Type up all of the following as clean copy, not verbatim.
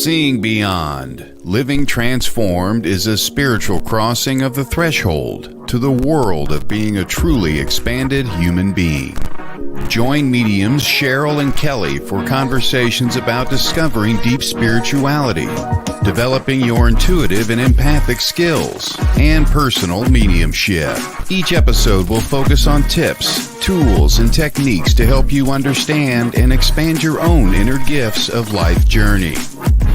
Seeing Beyond, Living Transformed is a spiritual crossing of the threshold to the world of being a truly expanded human being. Join mediums Cheryl and Kelly for conversations about discovering deep spirituality, developing your intuitive and empathic skills, and personal mediumship. Each episode will focus on tips, tools, and techniques to help you understand and expand your own inner gifts of life journey.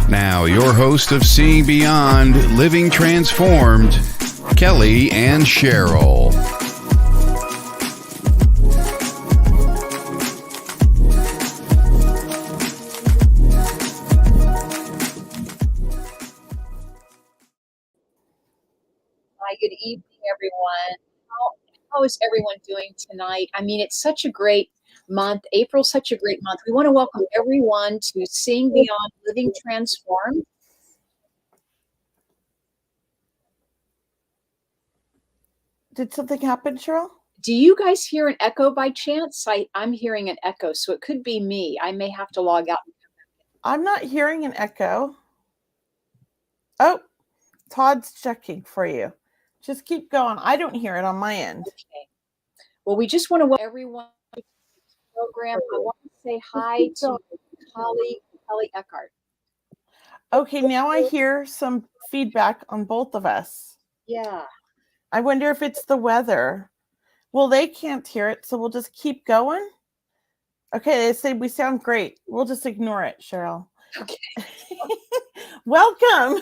Now, your host of Seeing Beyond, Living Transformed, Kelly and Cheryl. Hi, good evening, everyone. How is everyone doing tonight? I mean, it's such a great month. April's such a great month. We want to welcome everyone to Seeing Beyond, Living Transformed. Did something happen, Cheryl? Do you guys hear an echo by chance? I'm hearing an echo, so it could be me. I may have to log out. I'm not hearing an echo. Oh, Todd's checking for you. Just keep going. I don't hear it on my end. Okay. Well, we just want to welcome everyone to the program. I want to say hi to colleague Kelly Eckhart. Okay, now I hear some feedback on both of us. Yeah. I wonder if it's the weather. Well, they can't hear it, so we'll just keep going. Okay, they say we sound great. We'll just ignore it, Cheryl. Okay. Welcome.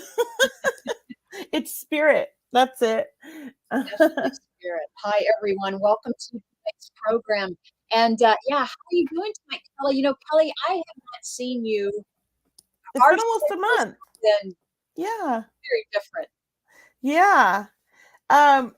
It's Spirit. That's it. Spirit. Hi, everyone. Welcome to tonight's program. And yeah, how are you doing tonight, Kelly? You know, Kelly, I have not seen you. It's been almost a month. Then Yeah. Very different. Yeah.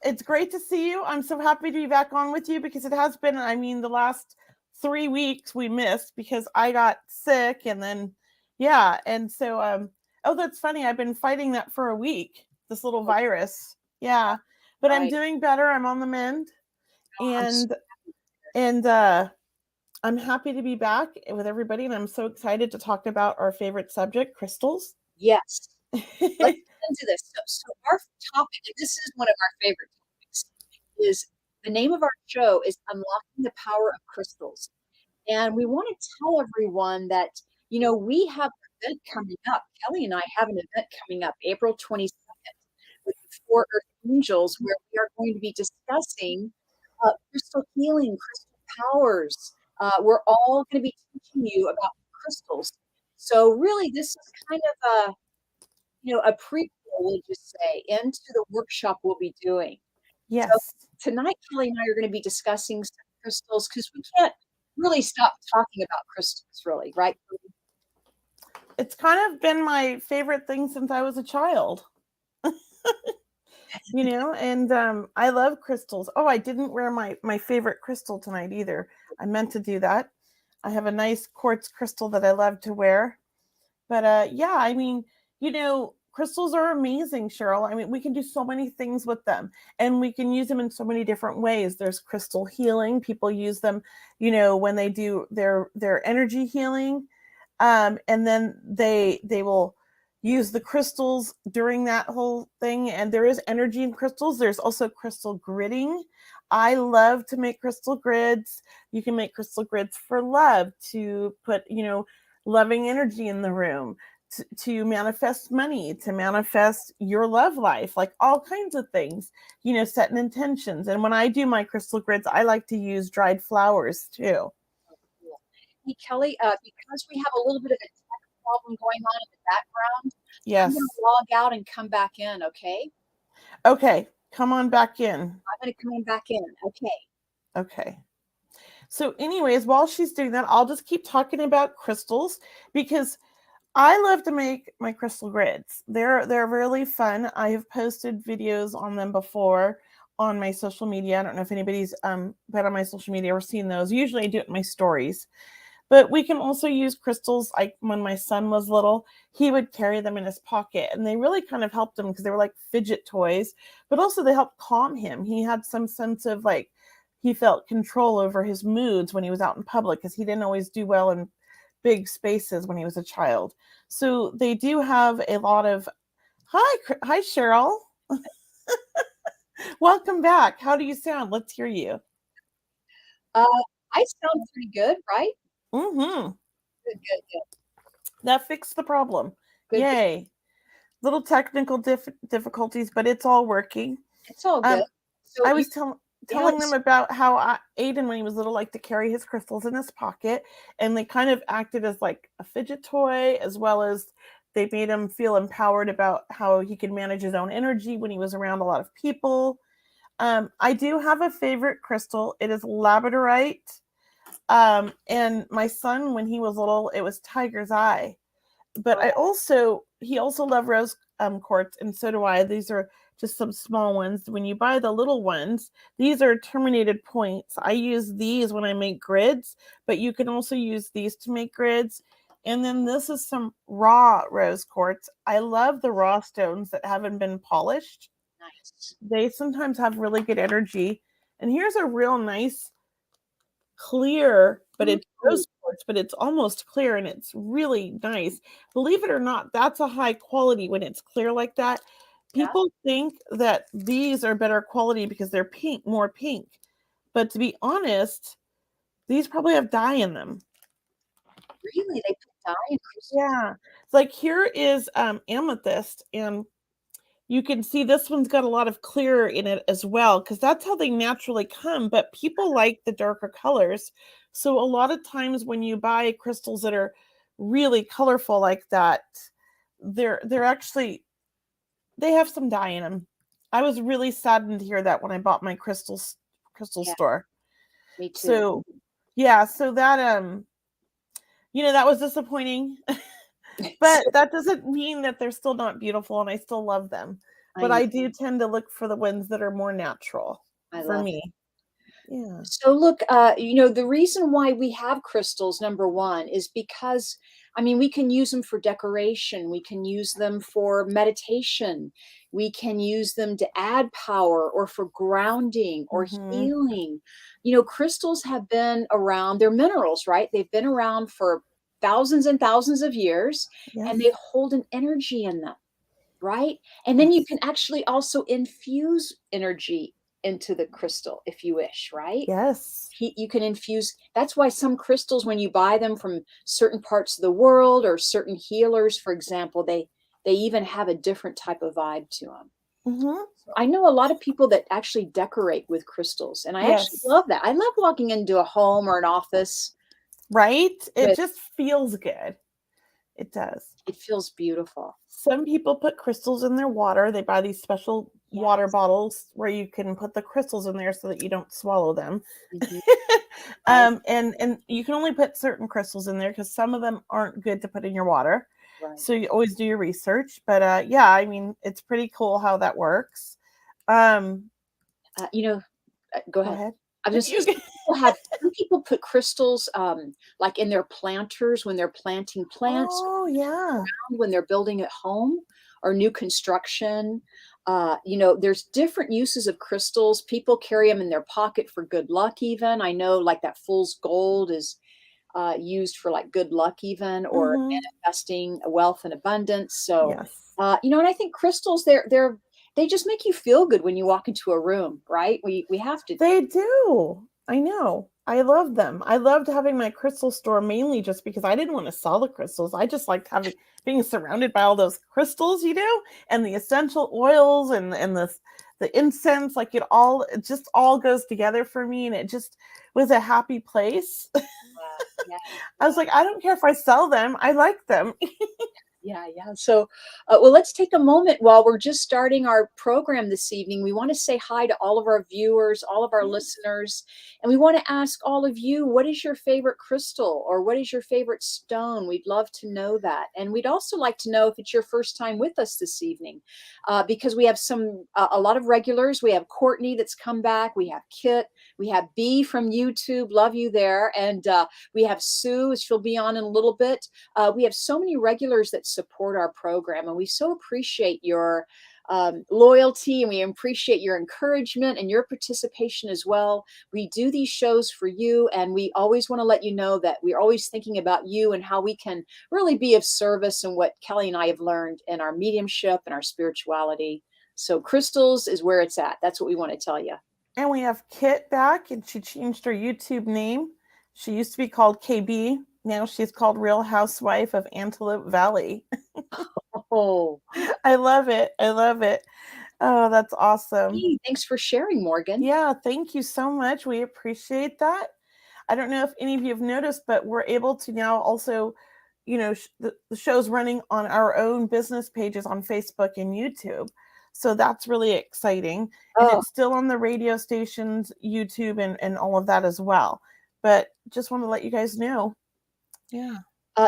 It's great to see you. I'm so happy to be back on with you because it has been, I mean, the last 3 weeks we missed because I got sick and then, yeah. And so, oh, that's funny. I've been fighting that for a week, this little virus. Yeah. But Right. I'm doing better. I'm on the mend. And I'm happy to be back with everybody. And I'm so excited to talk about our favorite subject, crystals. Yes. Let's get into this. So our topic, and this is one of our favorite topics, is the name of our show is Unlocking the Power of Crystals. And we want to tell everyone that, you know, we have an event coming up. Kelly and I have an event coming up April 22nd with the 4 Earth Angels, where we are going to be discussing crystal healing, crystal powers. We're all going to be teaching you about crystals. So really, this is kind of a prequel, we'll just say, into the workshop we'll be doing. Yes. So tonight, Kelly and I are going to be discussing some crystals because we can't really stop talking about crystals, really, right? It's kind of been my favorite thing since I was a child. You know, and I love crystals. Oh, I didn't wear my favorite crystal tonight either. I meant to do that. I have a nice quartz crystal that I love to wear. But yeah, I mean, you know, crystals are amazing, Cheryl. I mean, we can do so many things with them and we can use them in so many different ways. There's crystal healing. People use them, you know, when they do their energy healing. And then they will use the crystals during that whole thing. And there is energy in crystals. There's also crystal gridding. I love to make crystal grids. You can make crystal grids for love, to put, you know, loving energy in the room, to manifest money, to manifest your love life, like all kinds of things, you know, setting intentions. And when I do my crystal grids, I like to use dried flowers too. Hey, Kelly, because we have a little bit of a tech problem going on in the background, yes, I'm going to log out and come back in, okay? Okay, come on back in. I'm going to come on back in, okay. Okay. So anyways, while she's doing that, I'll just keep talking about crystals because I love to make my crystal grids. They're really fun. I have posted videos on them before on my social media. I don't know if anybody's been on my social media or seen those. Usually I do it in my stories. But we can also use crystals. Like when my son was little, he would carry them in his pocket, and they really kind of helped him because they were like fidget toys, but also they helped calm him. He had some sense of like, he felt control over his moods when he was out in public because he didn't always do well in big spaces when he was a child. So they do have a lot of hi Cheryl. Welcome back. How do you sound? Let's hear you. I sound pretty good, right? Mm-hmm. Good. That fixed the problem. Good. Yay. Little technical difficulties, but it's all working. It's all good. I was telling them about how Aiden, when he was little, liked to carry his crystals in his pocket, and they kind of acted as like a fidget toy, as well as they made him feel empowered about how he could manage his own energy when he was around a lot of people. I do have a favorite crystal. It is labradorite. And my son, when he was little, it was tiger's eye. But he also loved rose quartz, and so do I. These are just some small ones. When you buy the little ones, these are terminated points. I use these when I make grids, but you can also use these to make grids. And then this is some raw rose quartz. I love the raw stones that haven't been polished. Nice. They sometimes have really good energy. And here's a real nice clear, but it's rose quartz, but it's almost clear, and it's really nice. Believe it or not, that's a high quality when it's clear like that. People think that these are better quality because they're more pink. But to be honest, these probably have dye in them. Really? They put dye in crystals? Yeah. It's like here is amethyst, and you can see this one's got a lot of clear in it as well, because that's how they naturally come. But people like the darker colors. So a lot of times when you buy crystals that are really colorful like that, they're actually, they have some dye in them. I was really saddened to hear that when I bought my crystal store. Me too. So yeah, so that that was disappointing. But that doesn't mean that they're still not beautiful, and I still love them. But I do tend to look for the ones that are more natural for me. Yeah. So look, the reason why we have crystals, number one, is because, we can use them for decoration. We can use them for meditation. We can use them to add power or for grounding or healing. Crystals have been around. They're minerals, right? They've been around for thousands and thousands of years, and they hold an energy in them, right? And then you can actually also infuse energy into the crystal if you wish, right? Yes. You can infuse. That's why some crystals, when you buy them from certain parts of the world or certain healers, for example, they even have a different type of vibe to them. I know a lot of people that actually decorate with crystals, and I actually love that. I love walking into a home or an office. Right? It just feels good. It does. It feels beautiful. Some people put crystals in their water. They buy these special water bottles where you can put the crystals in there so that you don't swallow them. And you can only put certain crystals in there because some of them aren't good to put in your water. Right. So you always do your research. But it's pretty cool how that works. Go ahead. I was just some people put crystals like in their planters when they're planting plants. Oh yeah. When they're building at home or new construction. There's different uses of crystals. People carry them in their pocket for good luck even. I know like that fool's gold is used for like good luck even, or manifesting wealth and abundance. So and I think crystals they just make you feel good when you walk into a room, right? We have to. They do. I know. I love them. I loved having my crystal store mainly just because I didn't want to sell the crystals. I just liked being surrounded by all those crystals, and the essential oils and the incense. Like it just all goes together for me, and it just was a happy place. I was like, I don't care if I sell them. I like them. Yeah. So, let's take a moment while we're just starting our program this evening. We want to say hi to all of our viewers, all of our listeners, and we want to ask all of you, what is your favorite crystal or what is your favorite stone? We'd love to know that. And we'd also like to know if it's your first time with us this evening, because we have a lot of regulars. We have Courtney that's come back. We have Kit. We have B from YouTube. Love you there. And we have Sue, she'll be on in a little bit. We have so many regulars that support our program, and we so appreciate your loyalty, and we appreciate your encouragement and your participation as well. We do these shows for you, and we always want to let you know that we're always thinking about you and how we can really be of service and what Kelly and I have learned in our mediumship and our spirituality. So crystals is where it's at. That's what we want to tell you. And we have Kit back, and she changed her YouTube name. She used to be called KB. Now she's called Real Housewife of Antelope Valley. Oh, I love it. I love it. Oh, that's awesome. hey, thanks for sharing, Morgan. Yeah, thank you so much. We appreciate that. I don't know if any of you have noticed, but we're able to now also, the show's running on our own business pages on Facebook and YouTube. So that's really exciting. And Oh. it's still on the radio stations, YouTube, and all of that as well. But just want to let you guys know. Yeah.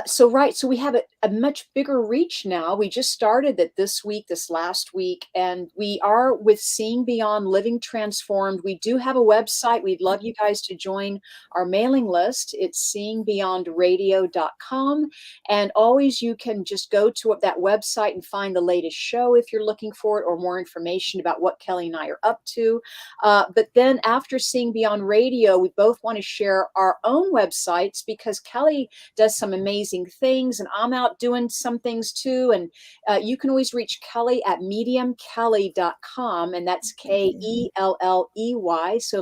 So we have a much bigger reach now. We just started it this last week, and we are with Seeing Beyond Living Transformed. We do have a website. We'd love you guys to join our mailing list. It's seeingbeyondradio.com. And always you can just go to that website and find the latest show if you're looking for it, or more information about what Kelly and I are up to. But then after Seeing Beyond Radio, we both want to share our own websites, because Kelly does some amazing things, and I'm out doing some things too. And you can always reach Kelly at mediumkelly.com, and that's Kelley. So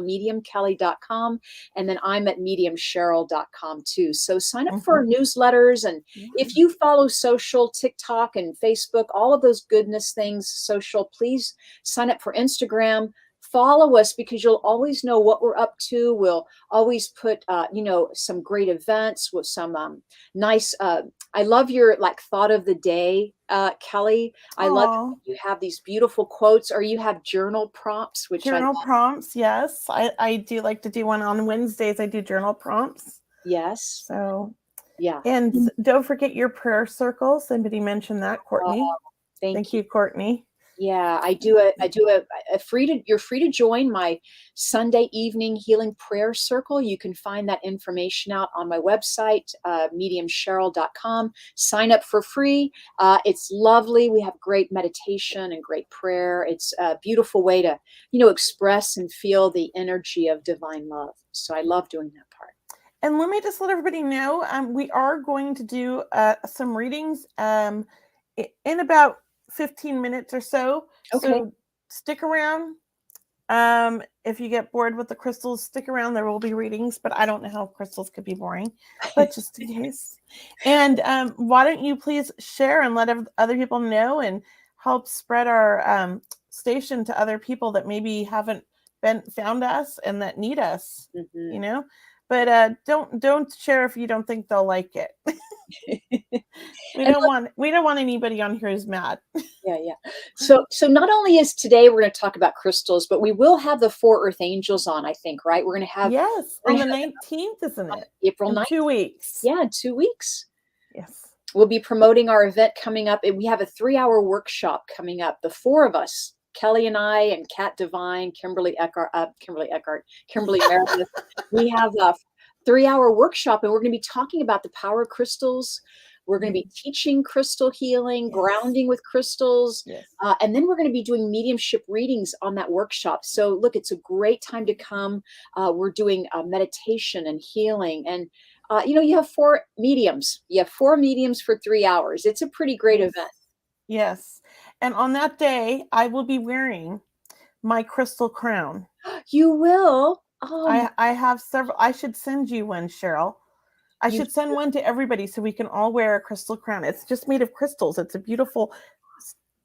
mediumkelly.com. And then I'm at mediumcheryl.com too. So sign up for our newsletters. And if you follow social, TikTok and Facebook, all of those goodness things, social, please sign up for Instagram. Follow us, because you'll always know what we're up to. We'll always put, some great events with some nice, I love your thought of the day, Kelly. I love you have these beautiful quotes, or you have journal prompts, which journal prompts. Yes. I do like to do one on Wednesdays. I do journal prompts. Yes. So, yeah. And don't forget your prayer circle. Somebody mentioned that, Courtney. Thank you, Courtney. Yeah, you're free to join my Sunday evening healing prayer circle. You can find that information out on my website, mediumcheryl.com. Sign up for free. It's lovely. We have great meditation and great prayer. It's a beautiful way to, express and feel the energy of divine love. So I love doing that part. And let me just let everybody know, we are going to do some readings in about 15 minutes or so. Okay. So stick around. If you get bored with the crystals, stick around. There will be readings, but I don't know how crystals could be boring, but just in case. And why don't you please share and let other people know, and help spread our station to other people that maybe haven't found us and that need us, But don't share if you don't think they'll like it. We don't want anybody on here who's mad. Yeah. So not only is today we're going to talk about crystals, but we will have the 4 Earth Angels on, I think, right? We're going to have on the 19th, isn't it? April 9th. 2 weeks. Yeah, 2 weeks. Yes. We'll be promoting our event coming up, and we have a 3-hour workshop coming up. The 4 of us, Kelly and I, and Kat Devine, Kimberly Meredith. We have a 3-hour workshop, and we're going to be talking about the power of crystals. We're going to be teaching crystal healing, grounding with crystals. Yes. And then we're going to be doing mediumship readings on that workshop. So look, it's a great time to come. We're doing meditation and healing. And, you have 4 mediums. You have 4 mediums for 3 hours. It's a pretty great event. Yes. And on that day, I will be wearing my crystal crown. You will? I have several. I should send you one, Cheryl. I should send one to everybody so we can all wear a crystal crown. It's just made of crystals. It's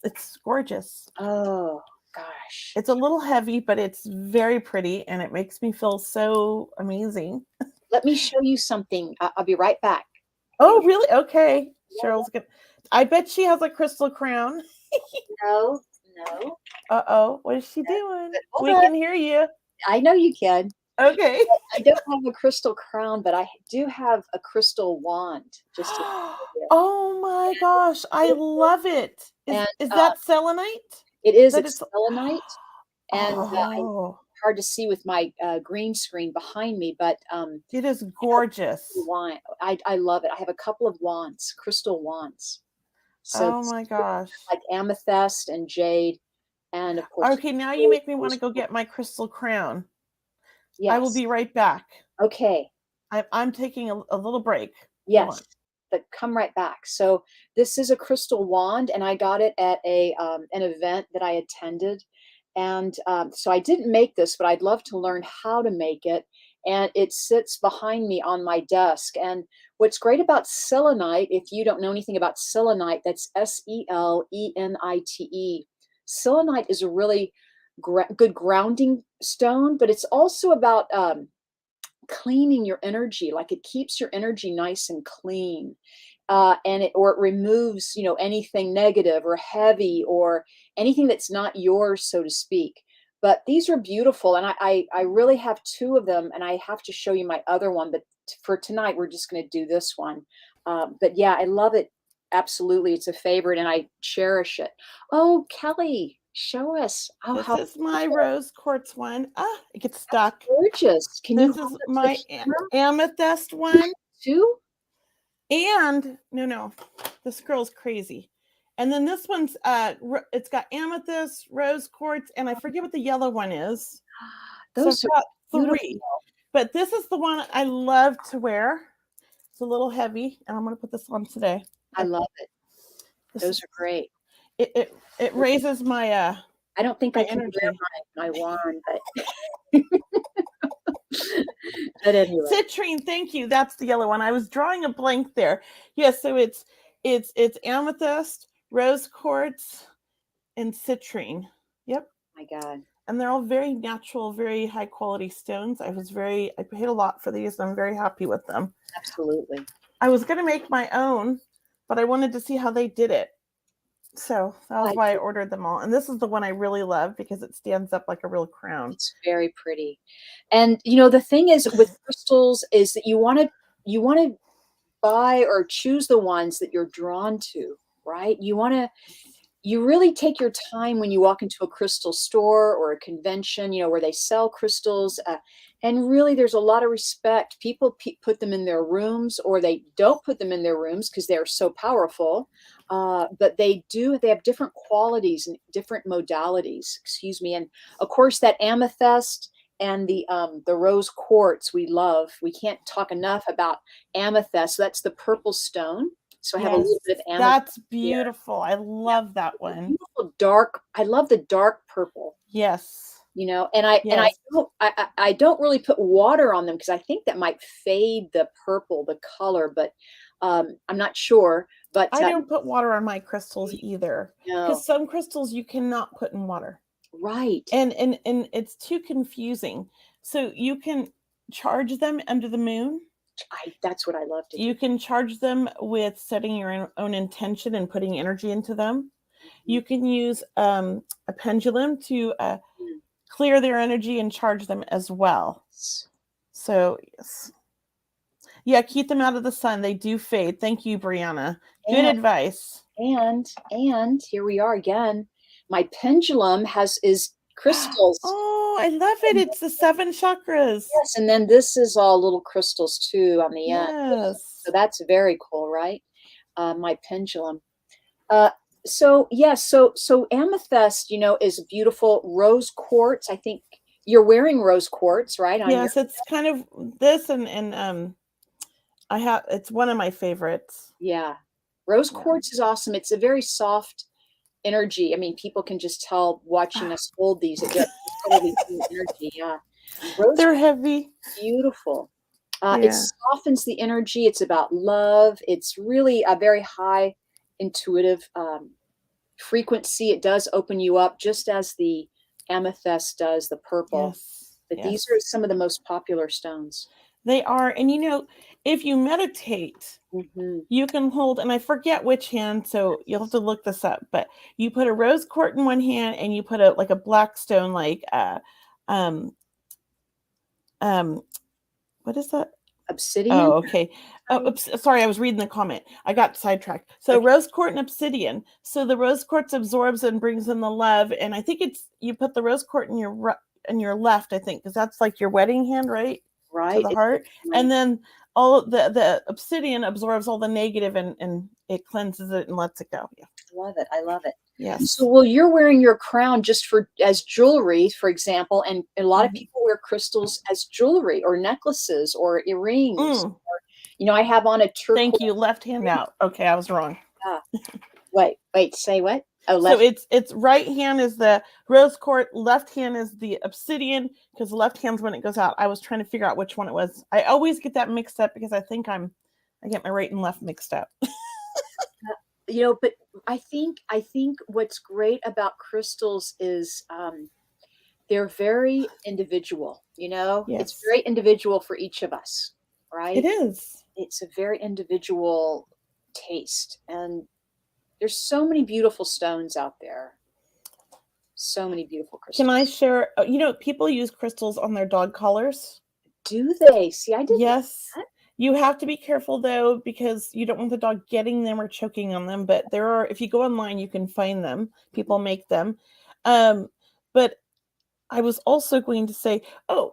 it's gorgeous. Oh, gosh. It's a little heavy, but it's very pretty, and it makes me feel so amazing. Let me show you something. I'll be right back. Oh, really? Okay. Yeah. Cheryl's good. I bet she has a crystal crown. No. Uh-oh. What is she doing? We can hear you. I know you can. Okay. I don't have a crystal crown, but I do have a crystal wand. Oh my gosh, I love it. Is that selenite? It is. It's selenite, and hard to see with my green screen behind me, but it is gorgeous. I love it. I have a couple of wands, crystal wands. So Oh this my is gosh. like amethyst and jade, and of course, Okay, now you make me want to go get my crystal crown. I will yes. be right back. Okay. I'm taking a little break. Hold on. Yes, but come right back. So this is a crystal wand, and I got it at a an event that I attended, and so I didn't make this, but I'd love to learn how to make it. And it sits behind me on my desk. And what's great about selenite, if you don't know anything about selenite, that's Selenite. Selenite is a really good grounding stone, but it's also about cleaning your energy. Like it keeps your energy nice and clean, and it removes, anything negative or heavy or anything that's not yours, so to speak. But these are beautiful, and I really have two of them, and I have to show you my other one, but for tonight we're just going to do this one. But yeah, I love it. Absolutely, it's a favorite, and I cherish it. Oh, Kelly, show us. Oh, This how is my rose quartz one. Ah, it gets stuck. gorgeous. Can you This hold is it to the my camera amethyst one. too? And no, this girl's crazy. And then this one's it's got amethyst, rose quartz, and I forget what the yellow one is. So I've Those are got beautiful. three. But this is the one I love to wear. It's a little heavy, and I'm going to put this on today. I love it. This Those is, are great. it raises my I don't think my I can energy. wear my wand, but but anyway. Citrine, thank you. That's the yellow one. I was drawing a blank there. Yes, so it's amethyst, rose quartz, and citrine. Yep. My God. And they're all very natural, very high quality stones. I paid a lot for these. And I'm very happy with them. Absolutely. I was going to make my own, but I wanted to see how they did it. So that was why I ordered them all. And this is the one I really love because it stands up like a real crown. It's very pretty. And the thing is with crystals is that you want to buy or choose the ones that you're drawn to, right? You really take your time when you walk into a crystal store or a convention, where they sell crystals. And really, there's a lot of respect. People put them in their rooms, or they don't put them in their rooms because they're so powerful. But they have different qualities and different modalities, excuse me. And of course, that amethyst and the rose quartz we love. We can't talk enough about amethyst. So that's the purple stone. So I have a little bit of amethyst. That's beautiful. I love that one. Beautiful dark. I love the dark purple. Yes. And I don't really put water on them because I think that might fade the purple, the color, but I'm not sure. But I don't put water on my crystals either. No. Because some crystals you cannot put in water. Right. And it's too confusing. So you can charge them under the moon. That's what I love to do. You can charge them with setting your own intention and putting energy into them. You can use a pendulum to clear their energy and charge them as well. So, yes. Yeah, keep them out of the sun. They do fade. Thank you, Brianna. Good advice. And here we are again. My pendulum is crystals. Oh, I love it. It's the 7 chakras. Yes, and then this is all little crystals too on the end. Yes. So that's very cool, right? My pendulum. So amethyst, is beautiful. Rose quartz. I think you're wearing rose quartz, right? Yes, it's kind of this and it's one of my favorites. Yeah. Rose quartz is awesome. It's a very soft energy. I mean, people can just tell watching us hold these. It's totally energy. Yeah. They're heavy. Beautiful. It softens the energy. It's about love. It's really a very high intuitive frequency. It does open you up just as the amethyst does, the purple. Yes. But these are some of the most popular stones. They are. And if you meditate, you can hold, and I forget which hand, so you'll have to look this up, but you put a rose quartz in one hand and you put a black stone, like what is that? Obsidian. Oh, okay. Oh, sorry, I was reading the comment. I got sidetracked. So rose quartz and obsidian. So the rose quartz absorbs and brings in the love, and I think you put the rose quartz in your left, I think, because that's like your wedding hand, right? Right. To the heart. And then all of the obsidian absorbs all the negative and it cleanses it and lets it go. Yeah. I love it. I love it. Yes. So, well, you're wearing your crown just for as jewelry, for example, and a lot of Mhm. people wear crystals as jewelry or necklaces or earrings. Mm, I have on a turquoise. thank you. Left hand out. Okay, I was wrong. Wait, say what? Oh, So left. it's right hand is the rose quartz, left hand is the obsidian, because left hand's when it goes out. I was trying to figure out which one it was. I always get that mixed up because I get my right and left mixed up. But I think what's great about crystals is they're very individual. It's Yes, very individual for each of us, it right? is. It's a very individual taste, and there's so many beautiful stones out there. So many beautiful crystals. Can I share? People use crystals on their dog collars. Do they? See, I didn't know Yes. that. You have to be careful though, because you don't want the dog getting them or choking on them. But if you go online, you can find them. People make them. But I was also going to say, and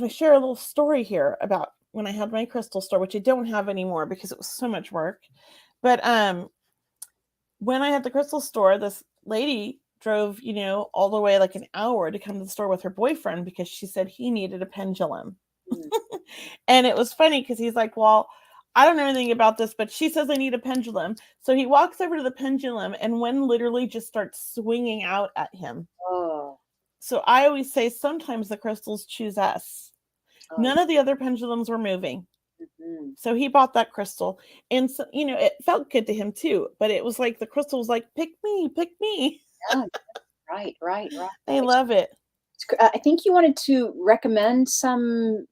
I share a little story here about when I had my crystal store, which I don't have anymore because it was so much work. But when I had the crystal store, this lady drove, all the way like an hour to come to the store with her boyfriend because she said he needed a pendulum. And it was funny because he's like, well, I don't know anything about this, but she says I need a pendulum. So he walks over to the pendulum and one literally just starts swinging out at him. Oh. So I always say sometimes the crystals choose us. Oh. None of the other pendulums were moving. Mm-hmm. So he bought that crystal. And so, it felt good to him too. But it was like the crystal was like, pick me, pick me. Yeah, right. I love it. I think you wanted to recommend some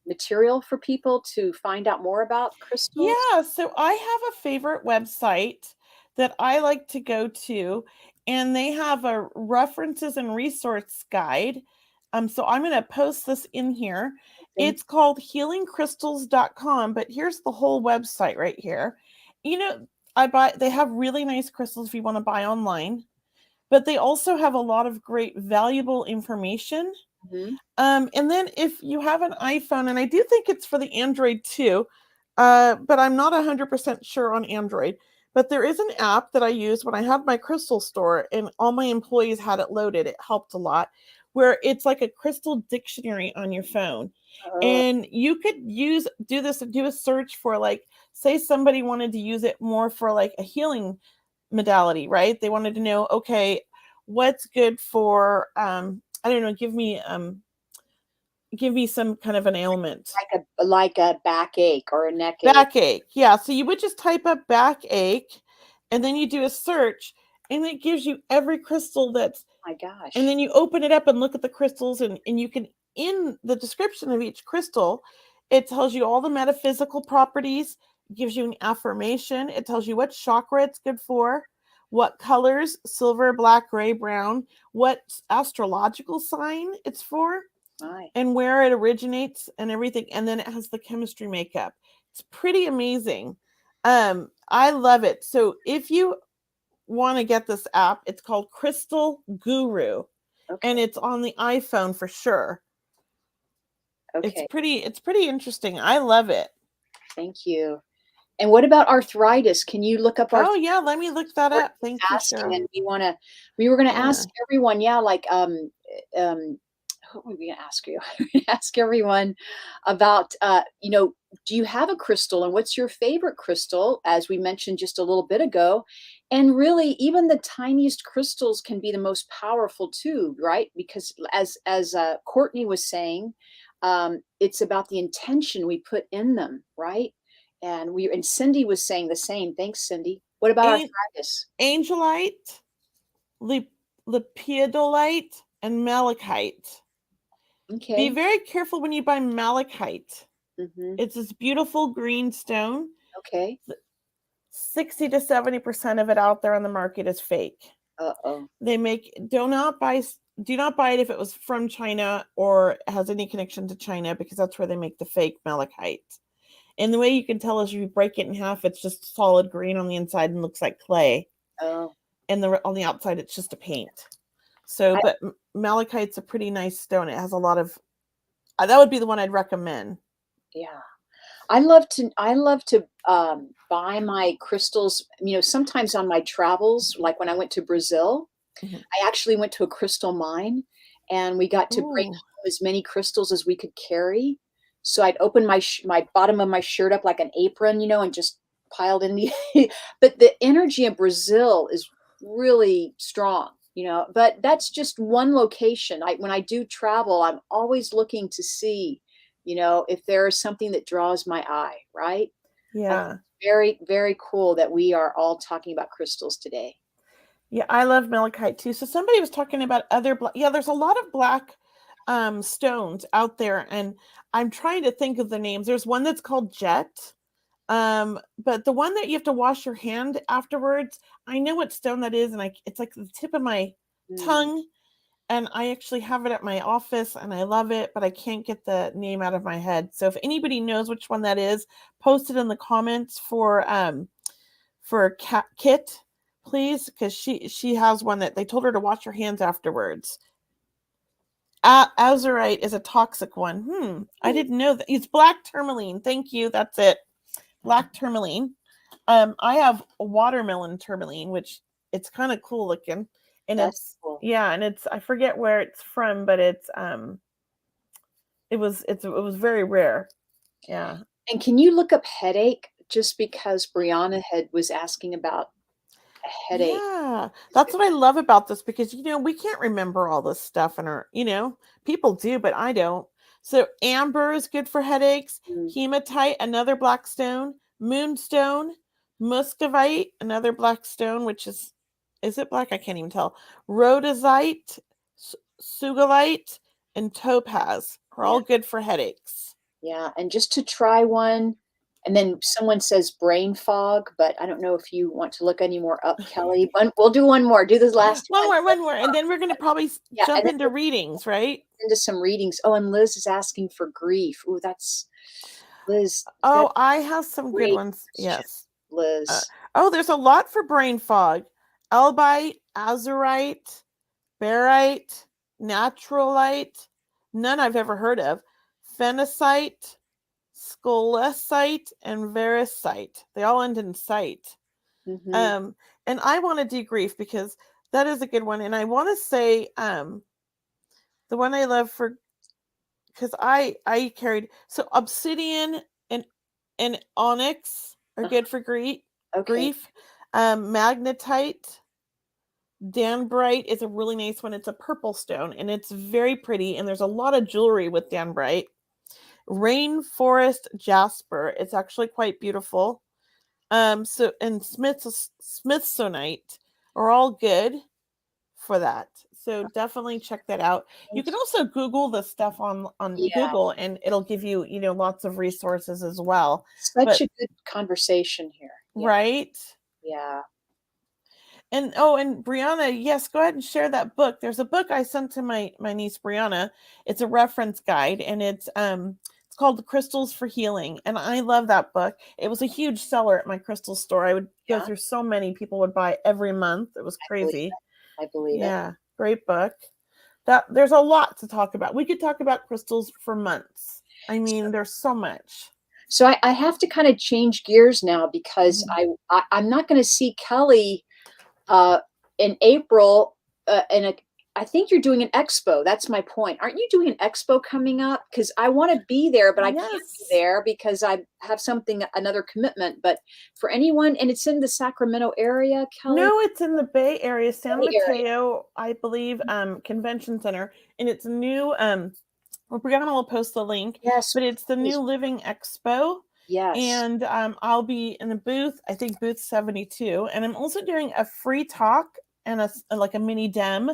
material for people to find out more about crystals. Yeah, so I have a favorite website that I like to go to, and they have a references and resource guide. So I'm going to post this in here. Okay. It's called healingcrystals.com, but here's the whole website right here. They have really nice crystals if you want to buy online, but they also have a lot of great valuable information. Mm-hmm. And then if you have an iPhone, and I do think it's for the Android too, but I'm not 100% sure on Android. But there is an app that I use when I had my crystal store and all my employees had it loaded. It helped a lot, where it's like a crystal dictionary on your phone. And you could do a search for, like, say somebody wanted to use it more for like a healing modality, right? They wanted to know, okay, what's good for, I don't know, give me some kind of an ailment. Like a backache or a neck ache. Backache. Yeah. So you would just type up backache and then you do a search and it gives you every crystal that's, my gosh. And then you open it up and look at the crystals and you can, in the description of each crystal, it tells you all the metaphysical properties, gives you an affirmation. It tells you what chakra it's good for, what colors, silver, black, gray, brown, what astrological sign it's for, and where it originates and everything. And then it has the chemistry makeup. It's pretty amazing. I love it. So if you want to get this app, it's called Crystal Guru. Okay. And it's on the iPhone for sure. Okay. It's pretty interesting. I love it. Thank you. And what about arthritis? Can you look up arthritis? Oh yeah, let me look that up. Thank you, Cheryl. And we were gonna ask everyone, like what were we gonna ask you? Ask everyone about do you have a crystal and what's your favorite crystal, as we mentioned just a little bit ago. And really, even the tiniest crystals can be the most powerful too, right? Because as Courtney was saying, it's about the intention we put in them, right? And Cindy was saying the same. Thanks, Cindy. What about arthritis? Angelite, lepidolite, and malachite. Okay. Be very careful when you buy malachite. Mm-hmm. It's this beautiful green stone. Okay. 60 to 70% of it out there on the market is fake. Uh-oh. Do not buy it if it was from China or has any connection to China, because that's where they make the fake malachite. And the way you can tell is if you break it in half, it's just solid green on the inside and looks like clay. Oh. And on the outside, it's just a paint. So, but malachite's a pretty nice stone. It has a lot of, that would be the one I'd recommend. Yeah. I love to buy my crystals, sometimes on my travels, like when I went to Brazil, Mhm. I actually went to a crystal mine and we got to bring Ooh, home as many crystals as we could carry. So I'd open my bottom of my shirt up like an apron, and just piled in the but the energy in Brazil is really strong, but that's just one location. When I do travel, I'm always looking to see, if there is something that draws my eye, right? I think yeah. it's very, very cool that we are all talking about crystals today. Yeah, I love malachite too. So somebody was talking about other black. Yeah, there's a lot of black stones out there, and I'm trying to think of the names. There's one that's called jet. But the one that you have to wash your hand afterwards, I know what stone that is, and it's like the tip of my Mm. tongue, and I actually have it at my office, and I love it, but I can't get the name out of my head. So if anybody knows which one that is, post it in the comments for Kit, please, because she has one that they told her to wash her hands afterwards. Azurite is a toxic one. I Ooh, didn't know that. It's black tourmaline. Thank you. That's it. Black tourmaline. I have a watermelon tourmaline, which it's kind of cool looking, and that's it's cool. yeah, and it's I forget where it's from, but it was very rare. Yeah. And can you look up headache just because Brianna was asking about a headache? Yeah, that's what I love about this because we can't remember all this stuff in our, people do, but I don't. So amber is good for headaches, Mm, hematite, another black stone, moonstone, muscovite, another black stone, which is it black? I can't even tell. Rhodozite, sugilite, and topaz are yeah, all good for headaches. yeah. And just to try one, and then someone says brain fog, but I don't know if you want to look any more up, Kelly. We'll do one more. Do this last one. One more, and then we're gonna probably Yeah, jump and then into we'll readings, right? get into some readings. Oh, and Liz is asking for grief. Ooh, that's Liz. That's Oh, I have a some good great ones. question, Yes. Uh, Liz. oh, there's a lot for brain fog. Elbite, azurite, barite, naturalite, none I've ever heard of. Phenacite, scolecite, and vericite. They all end in site. Hmm. Um, and I want to do grief because that is a good one. And I want to say the one I love for because I carried so obsidian and onyx are good for Okay. grief. Magnetite, danbrite is a really nice one. It's a purple stone and it's very pretty. And there's a lot of jewelry with danbrite. Rainforest jasper, it's actually quite beautiful. So and Smithsonite are all good for that. So definitely check that out. You Thank can you. also Google the stuff on Yeah, Google and it'll give you, lots of resources as well. such But a good conversation here. Yeah, right? yeah. And Brianna, yes, go ahead and share that book. There's a book I sent to my niece Brianna. It's a reference guide and it's called The Crystals for Healing. And I love that book. It was a huge seller at my crystal store. I would go Yeah, through so many people would buy every month. It was I believe crazy. it. I believe it. Yeah, great book. That there's a lot to talk about. We could talk about crystals for months. I So, mean, there's so much. so I have to kind of change gears now because Mhm. I'm not going to see Kelly uh, in April. I think you're doing an expo. That's my point. Aren't you doing an expo coming up? Because I want to be there, but I can't be Yes. there because I have another commitment. But for anyone, and it's in the Sacramento area, Kelly, No, it's in the Bay Area, San Bay Area. Mateo, I believe, convention center, and it's new. Well, Brianna will post the link, Yes, but it's the new please. Living Expo, Yes. and I'll be in the booth. I think booth 72, and I'm also doing a free talk and like a mini dem.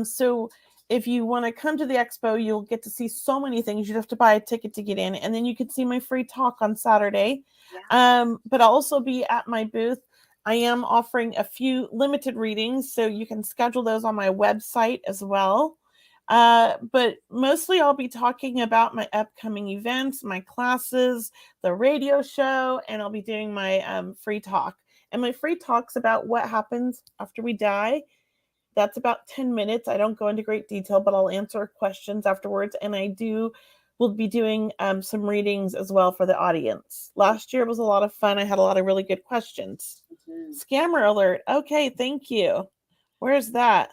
So if you want to come to the expo, you'll get to see so many things. You'd have to buy a ticket to get in, and then you could see my free talk on Saturday. Yeah. But I'll also be at my booth. I am offering a few limited readings, so you can schedule those on my website as well. But mostly I'll be talking about my upcoming events, my classes, the radio show, and I'll be doing my free talk. And my free talk's about what happens after we die. That's about 10 minutes. I don't go into great detail, but I'll answer questions afterwards. And I do we'll be doing some readings as well for the audience. Last year was a lot of fun. I had a lot of really good questions. Scammer alert. Okay, thank you. Where's that?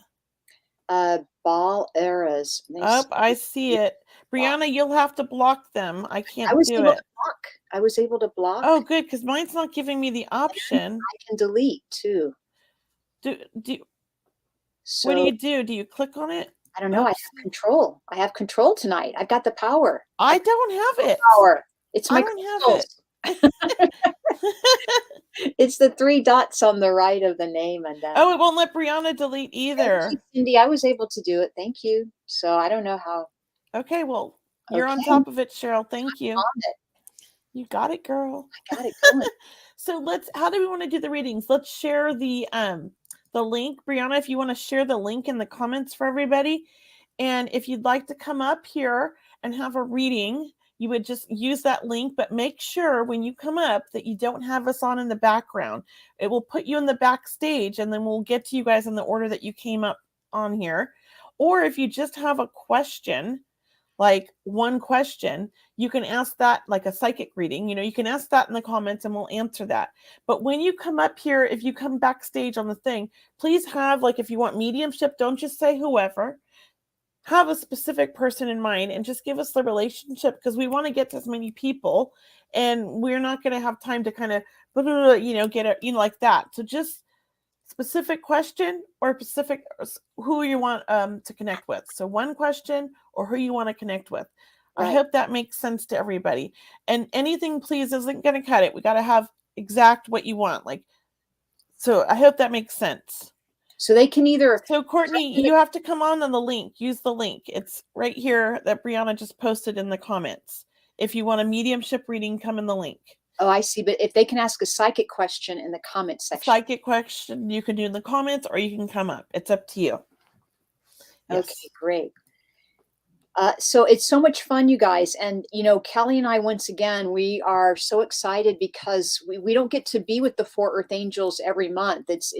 Ball eras. Oh, I see it. Brianna, you'll have to block them. I can't I was do able it. to block. I was able to block. Oh, good, because mine's not giving me the option. I can delete too. Do So what do you do? Do you click on it? I don't know. I have control. I have control tonight. I've got the power. I don't have it. Power. It's my I don't have it. It's the 3 dots on the right of the name, and Oh, it won't let Brianna delete either. Thank you, Cindy. I was able to do it. Thank you. So I don't know how. Okay, well, you're on Okay. top of it, Cheryl. Thank you. On it. You got it, girl. I got it going. So how do we want to do the readings? Let's share the link. Brianna, if you want to share the link in the comments for everybody. And if you'd like to come up here and have a reading, you would just use that link, but make sure when you come up that you don't have us on in the background. It will put you in the backstage, and then we'll get to you guys in the order that you came up on here. Or if you just have a question, like one question, you can ask that like a psychic reading. You can ask that in the comments and we'll answer that. But when you come up here, if you come backstage on the thing, please have, like, if you want mediumship, don't just say whoever. Have a specific person in mind and just give us the relationship, because we want to get to as many people, and we're not going to have time to kind of, get it, like that. So just specific question or specific who you want to connect with. So one question or who you want to connect with. Right. I hope that makes sense to everybody. And anything, please, isn't going to cut it. We got to have exact what you want. So I hope that makes sense. So they can either. So Courtney, you have to come on the link. Use the link. It's right here that Brianna just posted in the comments. If you want a mediumship reading, come in the link. Oh, I see. But if they can ask a psychic question in the comment section. Psychic question you can do in the comments, or you can come up. It's up to you. Yes. Okay, great. So it's so much fun, you guys. And, Kelly and I, once again, we are so excited because we don't get to be with the 4 Earth Angels every month. It's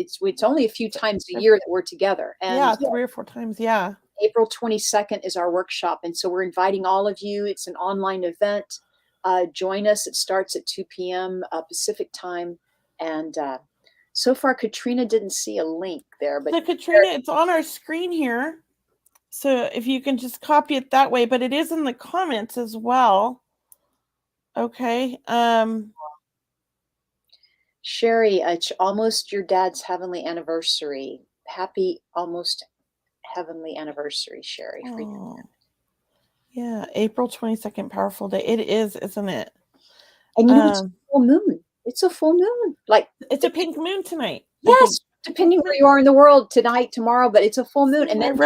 only a few times a year that we're together. And 3 or 4 times. Yeah. April 22nd is our workshop. And so we're inviting all of you. It's an online event. Join us. It starts at 2 p.m. Pacific time. And so far, Katrina didn't see a link there. But so Katrina, it's on our screen here. So if you can just copy it that way, but it is in the comments as well. Okay. Sherry, it's almost your dad's heavenly anniversary. Happy almost heavenly anniversary, Sherry. Oh. Yeah, April 22nd, powerful day. It is, isn't it? And it's a full moon. It's a full moon. It's a pink moon tonight. Yes. Depending where you are in the world, tonight, tomorrow, but it's a full moon. And then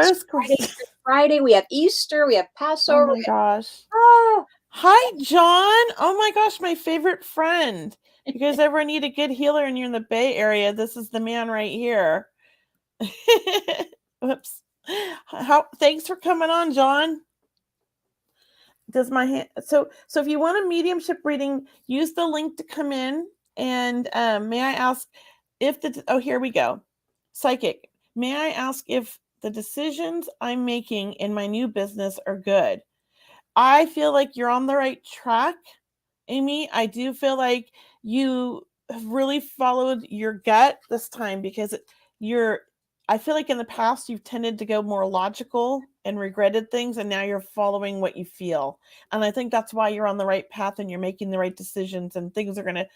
Friday, we have Easter, we have Passover. Oh my gosh. Hi, John. Oh my gosh, my favorite friend. You guys ever need a good healer and you're in the Bay Area, this is the man right here. Whoops. Thanks for coming on, John. Does my hand so if you want a mediumship reading, use the link to come in. And may I ask if here we go. Psychic, may I ask if the decisions I'm making in my new business are good? I feel like you're on the right track, Amy. I do feel like you have really followed your gut this time, because I feel like in the past you've tended to go more logical and regretted things, and now you're following what you feel. And I think that's why you're on the right path and you're making the right decisions, and things are going to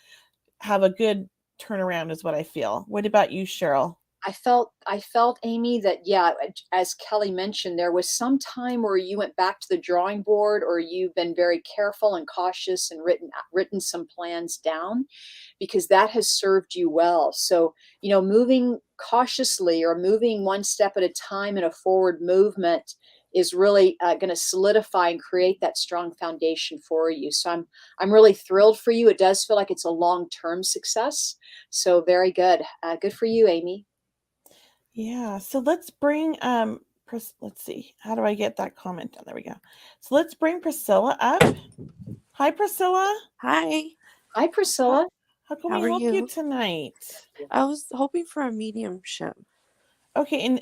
have a good turnaround is what I feel. What about you, Cheryl? I felt, Amy, that, as Kelly mentioned, there was some time where you went back to the drawing board, or you've been very careful and cautious and written some plans down, because that has served you well. So, moving cautiously or moving one step at a time in a forward movement is really going to solidify and create that strong foundation for you. So I'm really thrilled for you. It does feel like it's a long-term success. So very good. Good for you, Amy. Yeah. So let's bring, let's see. How do I get that comment done? There we go. So let's bring Priscilla up. Hi, Priscilla. Hi. Hi, Priscilla. How can we help you tonight? I was hoping for a mediumship. Okay. And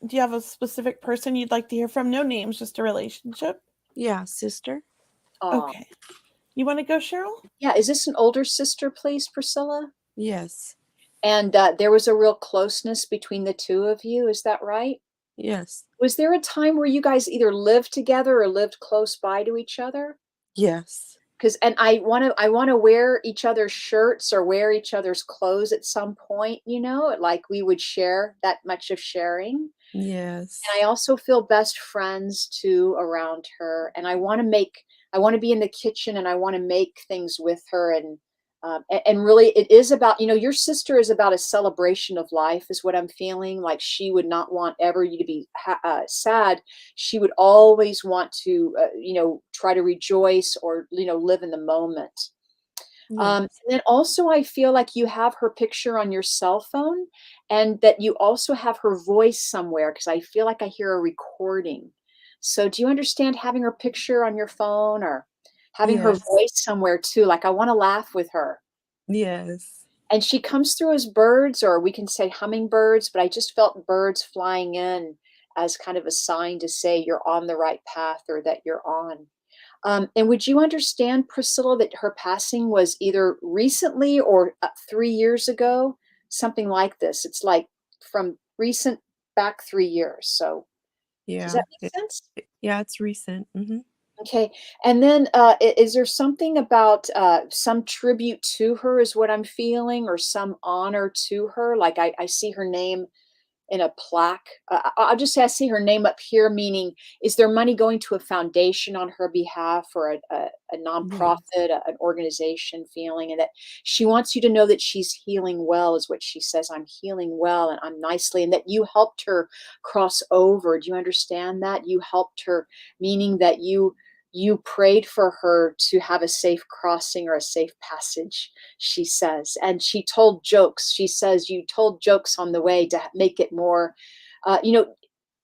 do you have a specific person you'd like to hear from? No names, just a relationship. Yeah, sister. Okay. You want to go, Cheryl? Yeah. Is this an older sister, please, Priscilla? Yes. And there was a real closeness between the two of you. Is that right? Yes. Was there a time where you guys either lived together or lived close by to each other? Yes. Because and I wanna wear each other's shirts or wear each other's clothes at some point, like we would share that much of sharing. Yes. And I also feel best friends too around her. And I want to be in the kitchen and I want to make things with her. And really, it is about, your sister is about a celebration of life, is what I'm feeling. Like she would not want ever you to be sad. She would always want to, try to rejoice or, live in the moment. And Yes. then also, I feel like you have her picture on your cell phone and that you also have her voice somewhere because I feel like I hear a recording. So, do you understand having her picture on your phone or having her Yes. voice somewhere too? Like, I want to laugh with her. Yes. And she comes through as birds, or we can say hummingbirds, but I just felt birds flying in as kind of a sign to say you're on the right path or that you're on. And would you understand, Priscilla, that her passing was either recently or 3 years ago? Something like this. It's like from recent back 3 years. So does Yeah. that make sense? Yeah, it's recent. Okay. And then is there something about some tribute to her, is what I'm feeling, or some honor to her? Like I see her name in a plaque. I'll just say I see her name up here, meaning is there money going to a foundation on her behalf or a nonprofit, Yes. an organization feeling, and that she wants you to know that she's healing well, is what she says. I'm healing well and I'm nicely, and that you helped her cross over. Do you understand that? You helped her, meaning that you prayed for her to have a safe crossing or a safe passage, she says. And she told jokes. She says you told jokes on the way to make it more, uh, you know,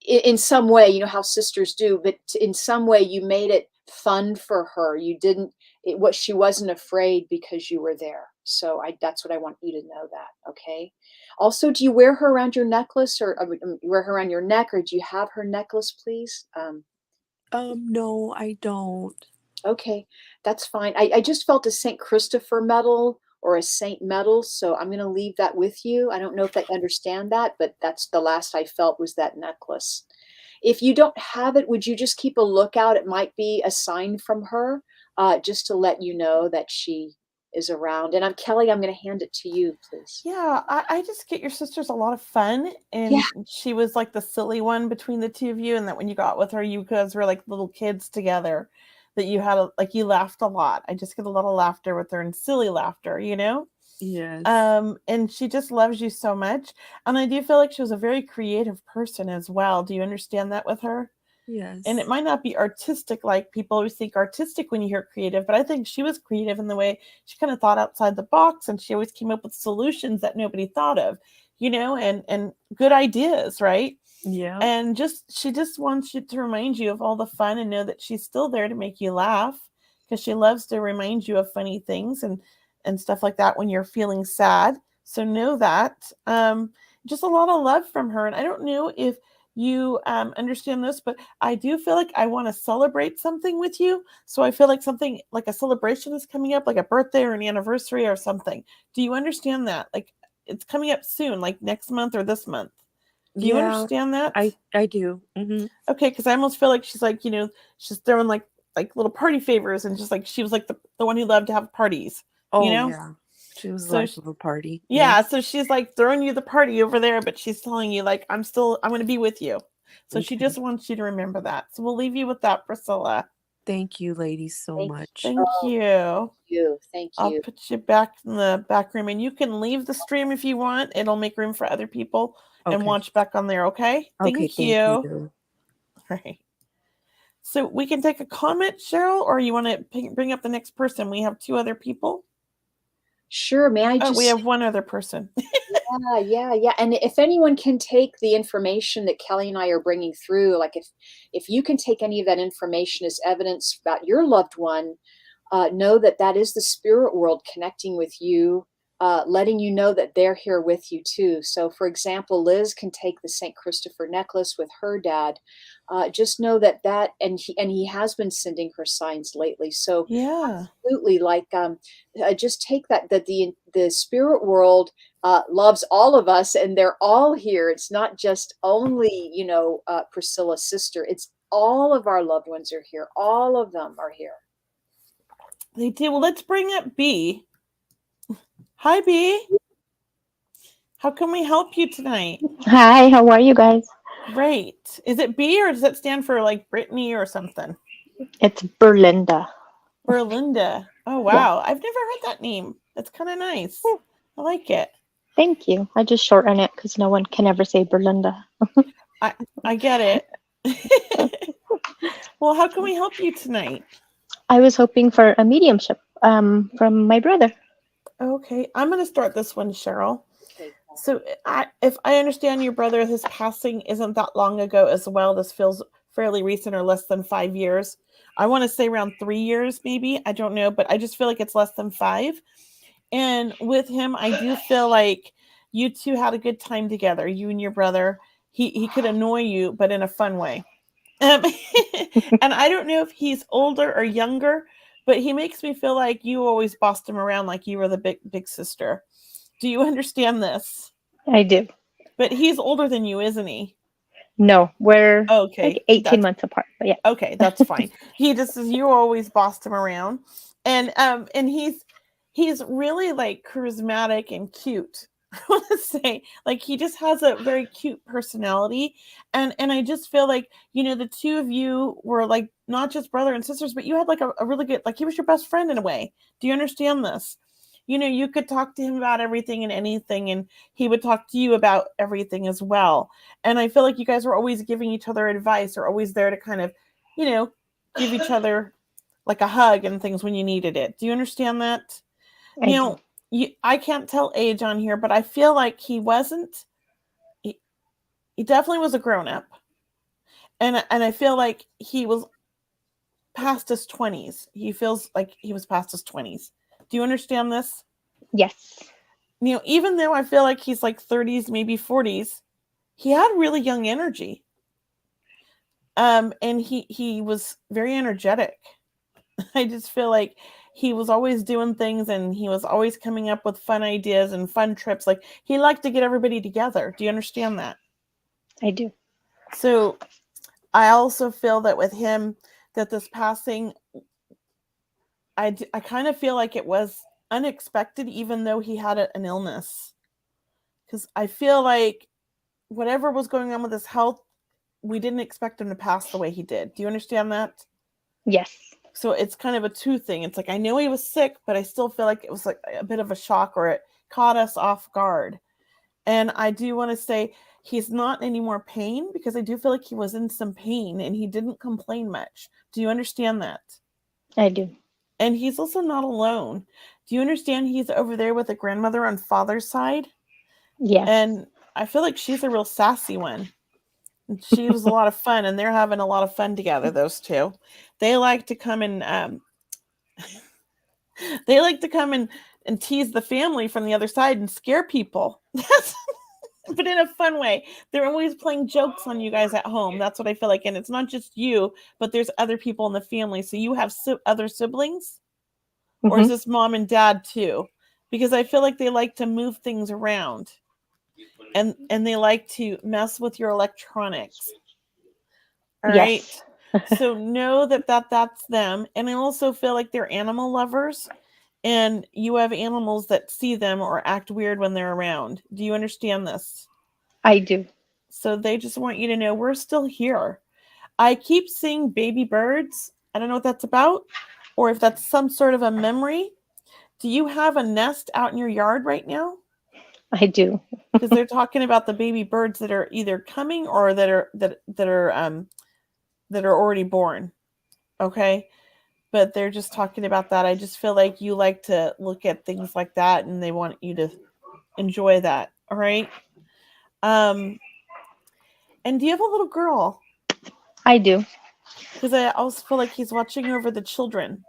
in some way, how sisters do, but in some way you made it fun for her. You didn't, what she wasn't afraid because you were there. So that's what I want you to know that. Okay. Also, do you wear her around your necklace or you wear her around your neck, or do you have her necklace, please? No, I don't. Okay, that's fine. I just felt a Saint Christopher medal or a saint medal, so I'm gonna leave that with you. I don't know if they understand that, but that's the last I felt was that necklace. If you don't have it, would you just keep a lookout? It might be a sign from her, just to let you know that she is around. And I'm Kelly, I'm gonna hand it to you, please. Yeah, I just get your sister's a lot of fun, Yeah. and she was like the silly one between the two of you, and that when you got with her, you guys were like little kids together. That you had like you laughed a lot. I just get a lot of laughter with her and silly laughter, you know. Yes. And she just loves you so much, and I do feel like she was a very creative person as well. Do you understand that with her? And it Yes. might not be artistic like people always think artistic when you hear creative, but I think she was creative in the way she kind of thought outside the box, and she always came up with solutions that nobody thought of, and good ideas, right? Yeah. And just she just wants you to remind you of all the fun and know that she's still there to make you laugh, because she loves to remind you of funny things and stuff like that when you're feeling sad. So know that. Just a lot of love from her. And I don't know if you understand this, but I do feel like I want to celebrate something with you. So I feel like something like a celebration is coming up, like a birthday or an anniversary or something. Do you understand that? Like it's coming up soon, like next month or this month. Do you Yeah, understand that? I do. Okay, because I almost feel like she's like, she's throwing like little party favors, and just like she was like the one who loved to have parties, you Oh know? yeah. She was So life of a party. Yeah. yeah, so she's like throwing you the party over there, but she's telling you like I'm gonna be with you. So she Okay. just wants you to remember that. So we'll leave you with that, Priscilla. Thank you, ladies, so Thank much. Thank oh, you. you. Thank I'll you. put you back in the back room, and you can leave the stream if you want. It'll make room for other people and Okay. watch back on there, okay? Okay, Thank thank you. All you. right. So we can take a comment, Cheryl, or you want to bring up the next person? We have two other people. Sure. May I Oh, we just have one other person. Yeah. And if anyone can take the information that Kelly and I are bringing through, like if you can take any of that information as evidence about your loved one, know that that is the spirit world connecting with you letting you know that they're here with you too. So, for example, Liz can take the St. Christopher necklace with her dad. Just know that he has been sending her signs lately. So, Yeah. absolutely, like just take that the spirit world loves all of us, and they're all here. It's not just only Priscilla's sister. It's all of our loved ones are here. All of them are here. They do. Well, let's bring up B. Hi, B. How can we help you tonight? Hi, how are you guys? Great. Is it B or does that stand for like Brittany or something? It's Berlinda. Berlinda. Oh, wow. I've never heard that name. That's kind of nice. I like it. Thank you. I just shorten it because no one can ever say Berlinda. I get it. Well, how can we help you tonight? I was hoping for a mediumship from my brother. Okay. I'm going to start this one, Cheryl. Okay. So if I understand your brother, his passing isn't that long ago as well. This feels fairly recent or less than 5 years. I want to say around 3 years, maybe. I don't know, but I just feel like it's less than 5. And with him, I do feel like you two had a good time together, you and your brother. He could annoy you, but in a fun way. And I don't know if he's older or younger, but he makes me feel like you always bossed him around like you were the big sister. Do you understand this? I do. But he's older than you, isn't he? No, we're Okay. like 18 months apart. But yeah. Okay, that's fine. He just says you always bossed him around. And he's really like charismatic and cute. I want to say, like, he just has a very cute personality. And I just feel like, the two of you were like not just brother and sisters, but you had like a really good, like, he was your best friend in a way. Do you understand this? You could talk to him about everything and anything, and he would talk to you about everything as well. And I feel like you guys were always giving each other advice, or always there to kind of, give each other like a hug and things when you needed it. Do you understand that? I can't tell age on here, but I feel like he definitely was a grown-up. And I feel like he was past his 20s. He feels like he was past his 20s. Do you understand this? Yes. Even though I feel like he's like 30s, maybe 40s, he had really young energy. And he was very energetic. I just feel like he was always doing things, and he was always coming up with fun ideas and fun trips. Like, he liked to get everybody together. Do you understand that? I do. So I also feel that with him, that this passing, I kind of feel like it was unexpected, even though he had an illness. Because I feel like whatever was going on with his health, we didn't expect him to pass the way he did. Do you understand that? Yes. So it's kind of a two thing. It's like, I know he was sick, but I still feel like it was like a bit of a shock, or it caught us off guard. And I do want to say he's not in any more pain, because I do feel like he was in some pain and he didn't complain much. Do you understand that? I do. And he's also not alone. Do you understand he's over there with a grandmother on father's side? Yes. And I feel like she's a real sassy one. She was a lot of fun, and they're having a lot of fun together, those two. They like to come and tease the family from the other side and scare people. But in a fun way. They're always playing jokes on you guys at home. That's what I feel like. And it's not just you, but there's other people in the family. So you have other siblings? Mm-hmm. Or is this mom and dad too? Because I feel like they like to move things around. And they like to mess with your electronics. All yes. Right? So know that's them. And I also feel like they're animal lovers. And you have animals that see them or act weird when they're around. Do you understand this? I do. So they just want you to know we're still here. I keep seeing baby birds. I don't know what that's about, or if that's some sort of a memory. Do you have a nest out in your yard right now? I do. Because they're talking about the baby birds that are either coming or that are already born. Okay. But they're just talking about that. I just feel like you like to look at things like that, and they want you to enjoy that. All right. And do you have a little girl? I do. Because I also feel like he's watching over the children.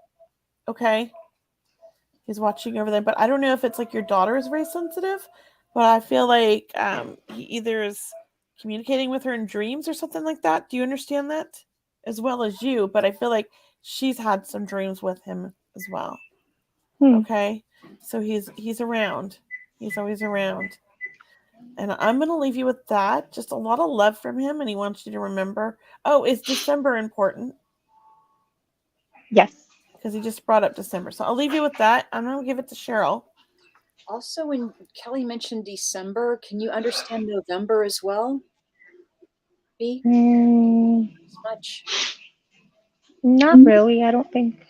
Okay. He's watching over there, but I don't know if it's like your daughter is very sensitive, but I feel like he either is communicating with her in dreams or something like that. Do you understand that? As well as you, but I feel like she's had some dreams with him as well. Okay, so he's around. He's always around. And I'm going to leave you with that. Just a lot of love from him, and he wants you to remember. Oh, is December important? Yes. Because he just brought up December. So I'll leave you with that. I'm going to give it to Cheryl. Also, when Kelly mentioned December, can you understand November as well? B? Much? Not really, I don't think.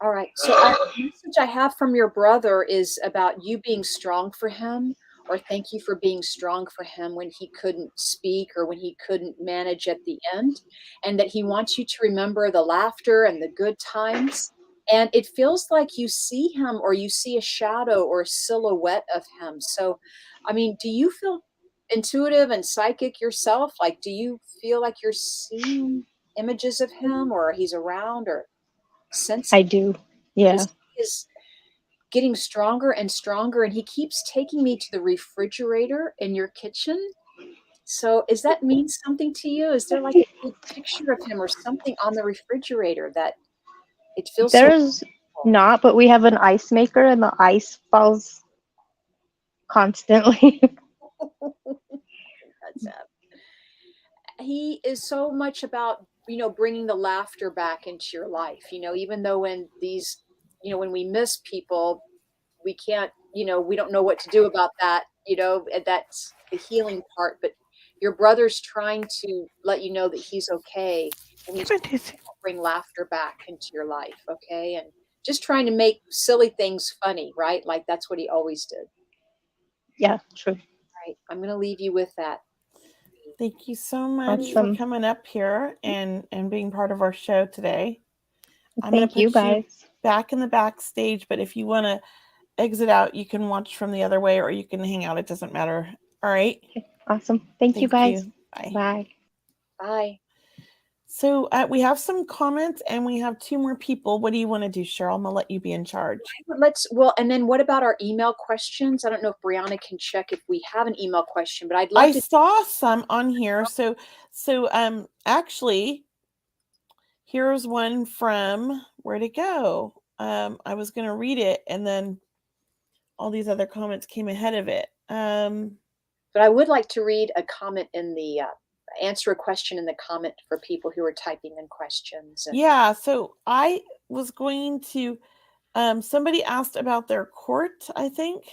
All right. So the message I have from your brother is about you being strong for him, or thank you for being strong for him when he couldn't speak or when he couldn't manage at the end, and that he wants you to remember the laughter and the good times. And it feels like you see him, or you see a shadow or a silhouette of him. So, I mean, do you feel intuitive and psychic yourself? Like, do you feel like you're seeing images of him, or he's around, or sensing? I do. Yeah. He is getting stronger and stronger, and he keeps taking me to the refrigerator in your kitchen. So does that mean something to you? Is there like a big picture of him or something on the refrigerator that it feels so There's not, but we have an ice maker and the ice falls constantly. That's sad. He is so much about, bringing the laughter back into your life, even though when these, when we miss people, we can't, we don't know what to do about that, and that's the healing part. But your brother's trying to let you know that he's okay, and he's trying to bring laughter back into your life, okay? And just trying to make silly things funny, right? Like that's what he always did. Yeah, true. Right. I'm going to leave you with that. Thank you so much for coming up here and being part of our show today. I'm going to put you back in the backstage, but if you want to exit out, you can watch from the other way or you can hang out. It doesn't matter. All right. Okay, awesome. Thank you, guys. Bye. Bye. Bye. So we have some comments and we have 2 more people. What do you want to do, Cheryl? I'm going to let you be in charge. And then what about our email questions? I don't know if Brianna can check if we have an email question, but I'd love to. I saw some on here. So actually, here's one from, where'd it go? I was going to read it and then all these other comments came ahead of it. But I would like to read a comment in the answer a question in the comment for people who are typing in questions. Yeah, so I was going to somebody asked about their court, I think.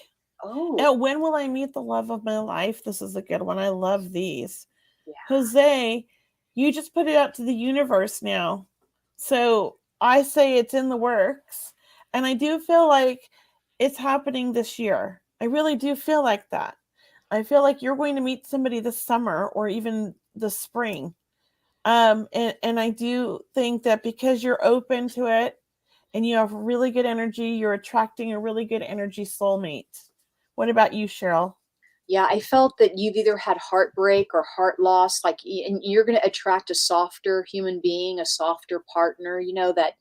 Oh. When will I meet the love of my life? This is a good one. I love these. Yeah. Jose, you just put it out to the universe now. So I say it's in the works. And I do feel like it's happening this year. I really do feel like that. I feel like you're going to meet somebody this summer or even the spring. And I do think that because you're open to it and you have really good energy, you're attracting a really good energy soulmate. What about you, Cheryl? Yeah, I felt that you've either had heartbreak or heart loss, and you're going to attract a softer human being, a softer partner, that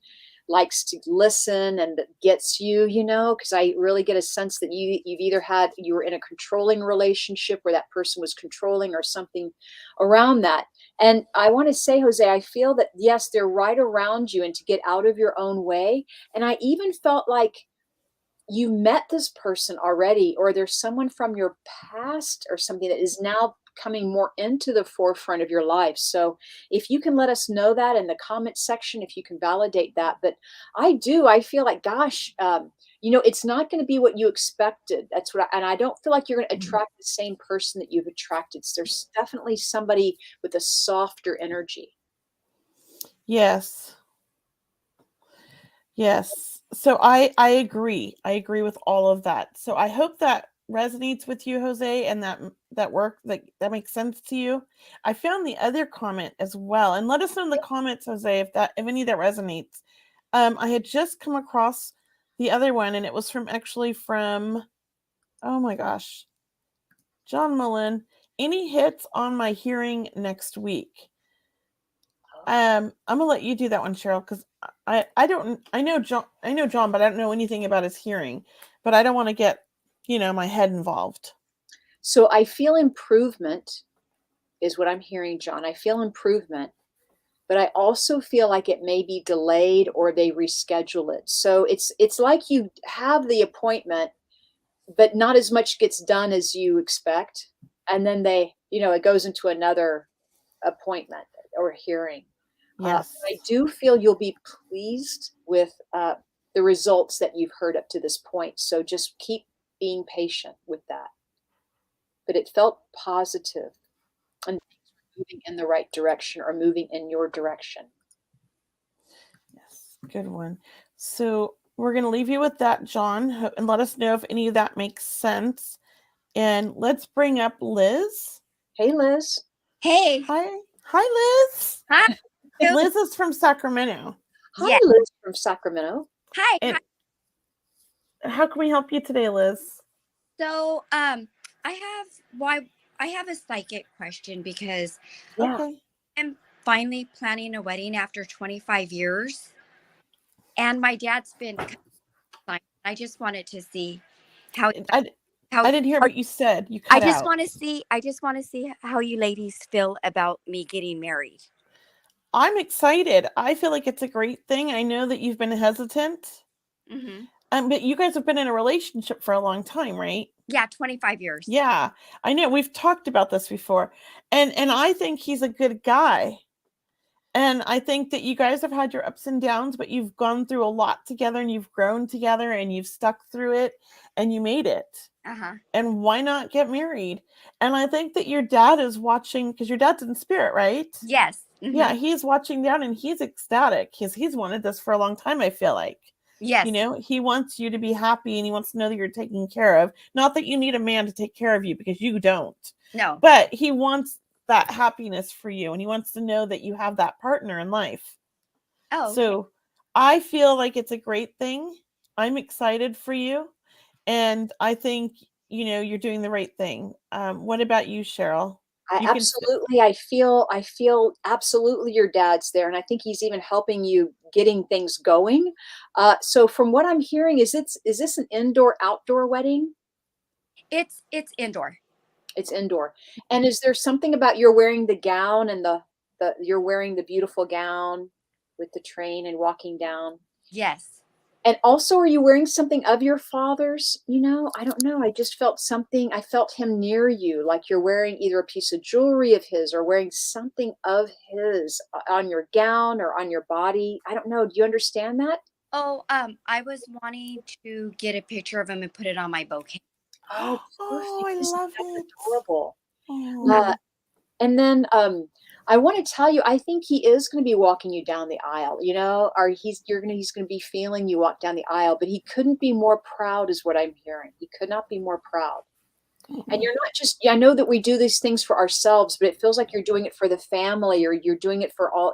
likes to listen and that gets you, because I really get a sense that you were in a controlling relationship where that person was controlling or something around that. And I want to say, Jose, I feel that, yes, they're right around you and to get out of your own way. And I even felt like you met this person already, or there's someone from your past or something that is now coming more into the forefront of your life. So if you can let us know that in the comment section, if you can validate that. But I feel like, gosh, it's not going to be what you expected. That's and I don't feel like you're going to attract the same person that you've attracted. So there's definitely somebody with a softer energy. Yes. So I agree. I agree with all of that. So I hope that resonates with you, Jose, and that work that makes sense to you. I found the other comment as well, and let us know in the comments, Jose, if any that resonates. I had just come across the other one, and it was from oh my gosh, John Mullen. Any hits on my hearing next week? I'm gonna let you do that one, Cheryl, because I know John, but I don't know anything about his hearing. But I don't want to get, my head involved. So I feel improvement is what I'm hearing, John. I feel improvement, but I also feel like it may be delayed or they reschedule it. So it's like you have the appointment, but not as much gets done as you expect. And then it goes into another appointment or hearing. Yes. I do feel you'll be pleased with the results that you've heard up to this point. So just keep being patient with that. But it felt positive and moving in the right direction or moving in your direction. Yes, good one. So we're going to leave you with that, John, and let us know if any of that makes sense. And let's bring up Liz. Hey, Liz. Hey. Hi, Liz. Hi. Liz is from Sacramento. Hi, Liz from Sacramento. Hi. And how can we help you today, Liz? So, I have a psychic question because I'm finally planning a wedding after 25 years. And my dad's been I just wanted to see how I didn't hear what you said. You cut out. I just want to see how you ladies feel about me getting married. I'm excited. I feel like it's a great thing. I know that you've been hesitant. Mm-hmm. But you guys have been in a relationship for a long time, right? Yeah, 25 years. Yeah, I know. We've talked about this before. And I think he's a good guy. And I think that you guys have had your ups and downs, but you've gone through a lot together and you've grown together and you've stuck through it and you made it. Uh-huh. And why not get married? And I think that your dad is watching, because your dad's in spirit, right? Yes. Mm-hmm. Yeah, he's watching down and he's ecstatic because he's wanted this for a long time, I feel like. Yes. He wants you to be happy and he wants to know that you're taken care of. Not that you need a man to take care of you, because you don't. No. But he wants that happiness for you and he wants to know that you have that partner in life. Oh. So I feel like it's a great thing. I'm excited for you. And I think, you're doing the right thing. What about you, Cheryl? I feel absolutely your dad's there. And I think he's even helping you getting things going. So from what I'm hearing, is this an indoor outdoor wedding? It's indoor. It's indoor. And is there something about you're wearing the gown and you're wearing the beautiful gown with the train and walking down? Yes. And also, are you wearing something of your father's? I don't know. I just felt something. I felt him near you, like you're wearing either a piece of jewelry of his or wearing something of his on your gown or on your body. I don't know. Do you understand that? Oh, I was wanting to get a picture of him and put it on my bouquet. Oh, I love it. Adorable. Oh. And then I want to tell you, I think he is going to be walking you down the aisle, or he's going to be feeling you walk down the aisle, but he couldn't be more proud is what I'm hearing. He could not be more proud. And you're not just, I know that we do these things for ourselves, but it feels like you're doing it for the family, or you're doing it for all,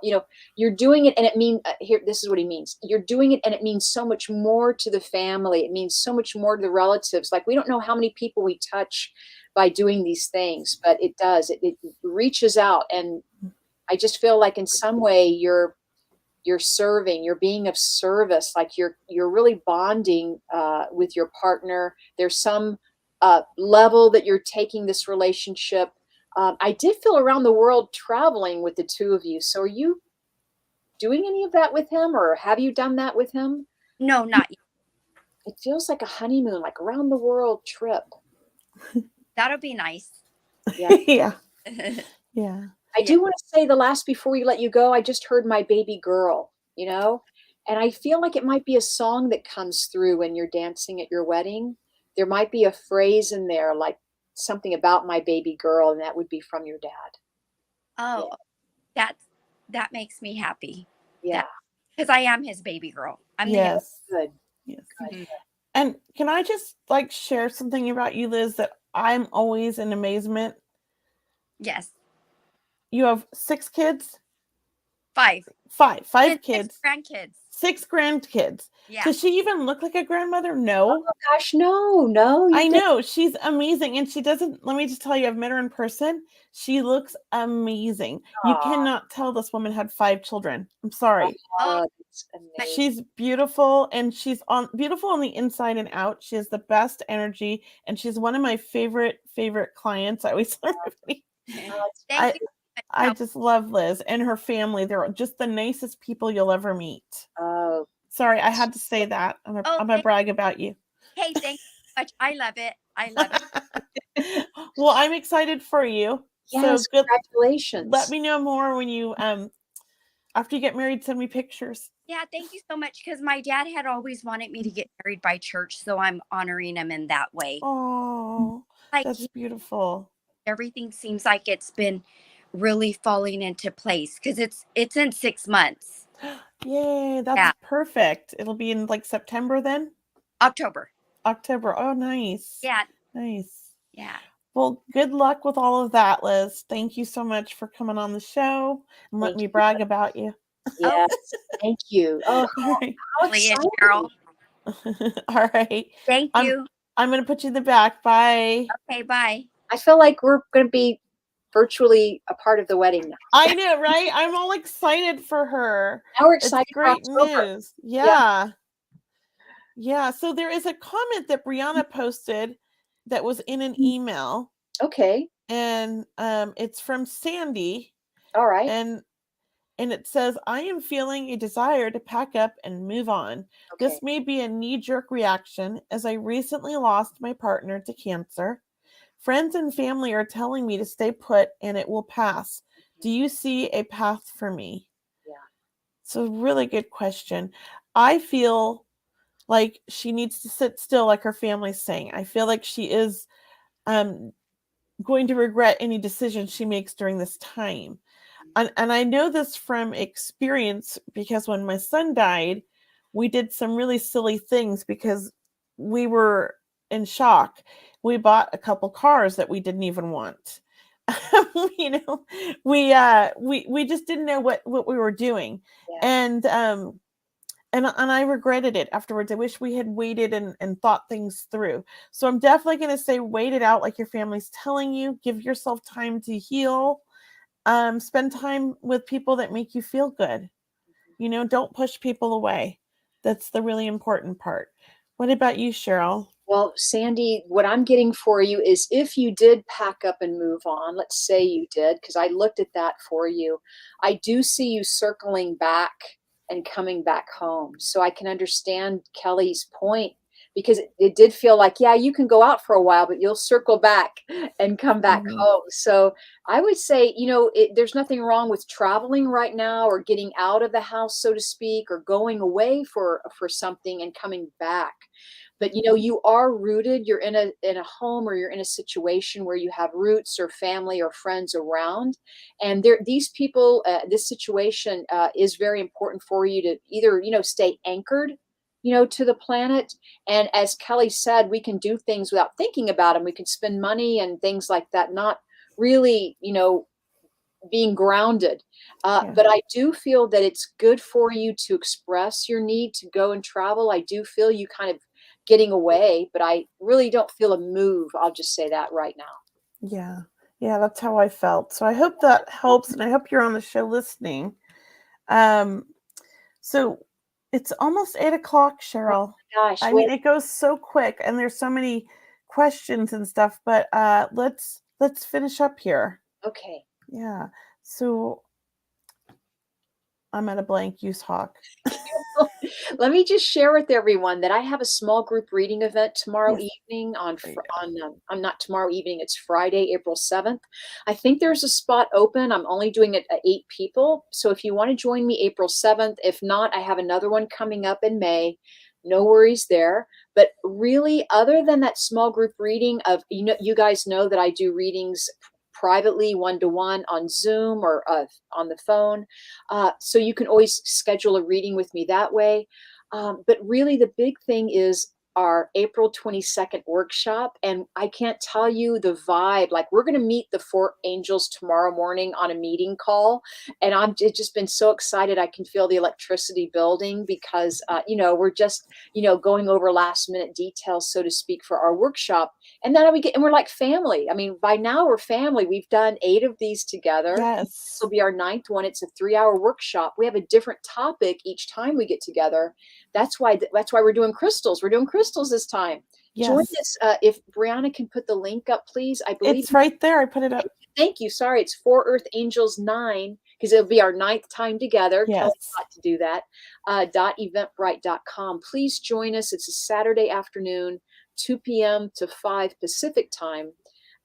you're doing it. And it means this is what he means. You're doing it. And it means so much more to the family. It means so much more to the relatives. Like, we don't know how many people we touch by doing these things, but it does, it reaches out. And I just feel like in some way you're serving, you're being of service, like you're really bonding with your partner. There's some level that you're taking this relationship. I did feel around the world traveling with the two of you. So are you doing any of that with him, or have you done that with him? No, not yet. It feels like a honeymoon, like around the world trip. That'll be nice. Yeah. Yeah. I do want to say before we let you go, I just heard My Baby Girl, and I feel like it might be a song that comes through when you're dancing at your wedding. There might be a phrase in there, like something about my baby girl, and that would be from your dad. Oh, that makes me happy. Yeah. Because I am his baby girl. Yes. Good. Yes. Good. And can I just share something about you, Liz, that I'm always in amazement? Yes. You have 6 kids? 5. Five And 6 kids, grandkids. 6 grandkids. Yeah. Does she even look like a grandmother? No. Oh gosh, no. I know. She's amazing. And she doesn't, let me just tell you, I've met her in person. She looks amazing. You Aw. cannot tell this woman had 5 children. I'm sorry. Oh, That's amazing. She's beautiful, and she's beautiful on the inside and out. She has the best energy, and she's one of my favorite clients. I always tell everybody. thank you. I just love Liz and her family. They're just the nicest people you'll ever meet. Oh, Sorry, I had to say that. I'm gonna brag about you. Hey, thank you so much. I love it. I love it. Well, I'm excited for you. yes, So good. congratulations. Let me know more when you after you get married. Send me pictures. Yeah, thank you so much, because my dad had always wanted me to get married by church, so I'm honoring him in that way. Oh, Like, that's beautiful. everything seems like it's been really falling into place, because it's in 6 months. Yay, that's perfect. It'll be in like September then? October. Oh, nice. Yeah. Nice. Yeah. Well, good luck with all of that, Liz. Thank you so much for coming on the show and let Thank me you. brag about you. Yes, thank you. Oh, All right. how Leah, exciting. Cheryl. All right. Thank you. I'm going to put you in the back. Bye. Okay, bye. I feel like we're going to be virtually a part of the wedding now. I know, right? I'm all excited for her. Now we're It's excited for great October. news. Yeah. Yeah. So there is a comment that Brianna posted that was in an email. Okay. And it's from Sandy. All right. And it says, I am feeling a desire to pack up and move on. Okay. This may be a knee-jerk reaction, as I recently lost my partner to cancer. Friends and family are telling me to stay put and it will pass. Do you see a path for me? Yeah. It's a really good question. I feel like she needs to sit still, like her family's saying. I feel like she is going to regret any decision she makes during this time. And I know this from experience, because when my son died, we did some really silly things because we were in shock. We bought a couple cars that we didn't even want. We just didn't know what we were doing. Yeah. And I regretted it afterwards. I wish we had waited and thought things through. So I'm definitely going to say, wait it out like your family's telling you. Give yourself time to heal. Spend time with people that make you feel good. Don't push people away. That's the really important part. What about you, Cheryl? Well, Sandy, what I'm getting for you is, if you did pack up and move on, let's say you did, because I looked at that for you, I do see you circling back and coming back home. So I can understand Kelly's point, because it did feel like, yeah, you can go out for a while, but you'll circle back and come back home. So I would say, there's nothing wrong with traveling right now, or getting out of the house, so to speak, or going away for something and coming back. But you are rooted. You're in a home, or you're in a situation where you have roots or family or friends around, and these people. This situation is very important for you to either stay anchored, to the planet. And as Kelly said, we can do things without thinking about them. We can spend money and things like that, not really, being grounded. But I do feel that it's good for you to express your need to go and travel. I do feel you kind of getting away, but I really don't feel a move. I'll just say that right now. Yeah, that's how I felt. So I hope that helps, and I hope you're on the show listening. So it's almost 8:00, Cheryl. Oh my gosh, I mean, it goes so quick, and there's so many questions and stuff, but let's finish up here. Okay. Yeah. So I'm at a blank. Use Hawk. Let me just share with everyone that I have a small group reading event tomorrow evening not tomorrow evening. It's Friday, April 7th. I think there's a spot open. I'm only doing it at 8 people. So if you want to join me April 7th, if not, I have another one coming up in May. No worries there. But really, other than that small group reading you guys know that I do readings privately, one-to-one, on Zoom or on the phone. So you can always schedule a reading with me that way. But really the big thing is, our April 22nd workshop. And I can't tell you the vibe. Like, we're going to meet the 4 angels tomorrow morning on a meeting call. And I've just been so excited. I can feel the electricity building because, we're just, going over last minute details, so to speak, for our workshop. And then we're like family. I mean, by now we're family. We've done 8 of these together. Yes. This will be our 9th one. It's a 3-hour workshop. We have a different topic each time we get together. That's why we're doing crystals. We're doing crystals this time. Yes. Join us. If Brianna can put the link up, please. I believe it's right there. I put it up. Thank you. Sorry, it's 4 Earth Angels 9, because it'll be our 9th time together. Yes. Kelly got to do that. .eventbrite.com. Please join us. It's a Saturday afternoon, 2 p.m. to 5 Pacific time,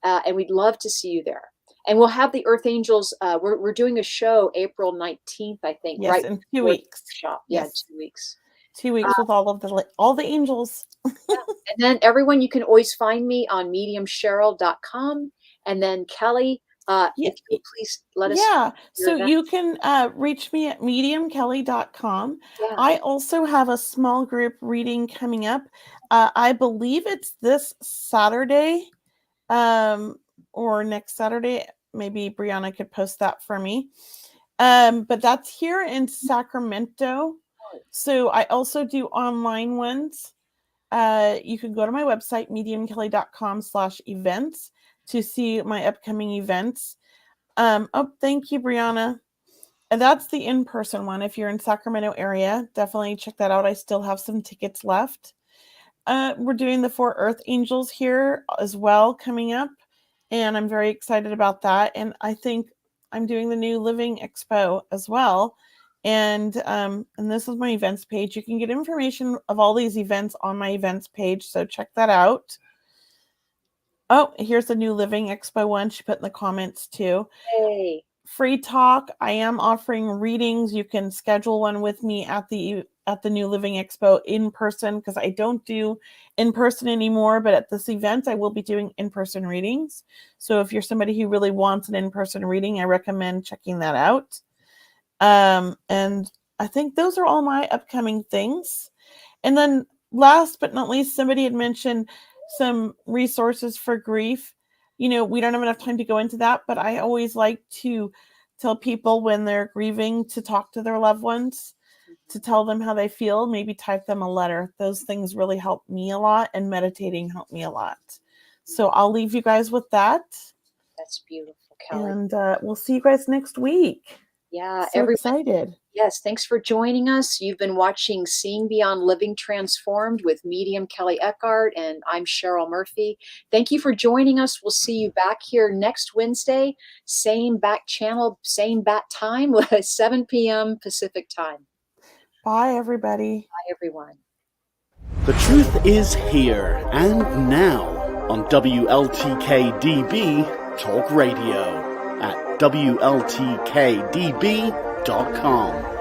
and we'd love to see you there. And we'll have the Earth Angels. We're doing a show April 19th, I think. Yes, right in 2 weeks. Shop. Yeah, Yes. 2 weeks. 2 weeks with all the angels. Yeah. And then everyone, you can always find me on mediumcheryl.com. And then Kelly, if you would please let us. Yeah. So you can reach me at mediumkelly.com. Yeah. I also have a small group reading coming up. I believe it's this Saturday or next Saturday. Maybe Brianna could post that for me. But that's here in Sacramento. So I also do online ones. You can go to my website, mediumkelly.com/events, to see my upcoming events. Thank you, Brianna. And that's the in-person one. If you're in Sacramento area, definitely check that out. I still have some tickets left. We're doing the 4 Earth Angels here as well coming up, and I'm very excited about that. And I think I'm doing the new Living Expo as well. And this is my events page. You can get information of all these events on my events page, so check that out. Oh, here's the new Living Expo one. She put in the comments too. Hey. Free talk. I am offering readings. You can schedule one with me at the new Living Expo in person, because I don't do in person anymore. But at this event, I will be doing in-person readings. So if you're somebody who really wants an in-person reading, I recommend checking that out. And I think those are all my upcoming things. And then last but not least, somebody had mentioned some resources for grief. We don't have enough time to go into that, but I always like to tell people when they're grieving to talk to their loved ones, to tell them how they feel, maybe type them a letter. Those things really help me a lot, and meditating helped me a lot. So I'll leave you guys with that. That's beautiful, Kelly. And we'll see you guys next week. Yeah, so excited. Yes, thanks for joining us. You've been watching Seeing Beyond Living Transformed with medium Kelly Eckhart, and I'm Cheryl Murphy. Thank you for joining us. We'll see you back here next Wednesday, same back channel, same bat time, 7 p.m. Pacific time. Bye, everybody. Bye, everyone. The truth is here and now on WLTK-DB Talk Radio at WLTKDB.com.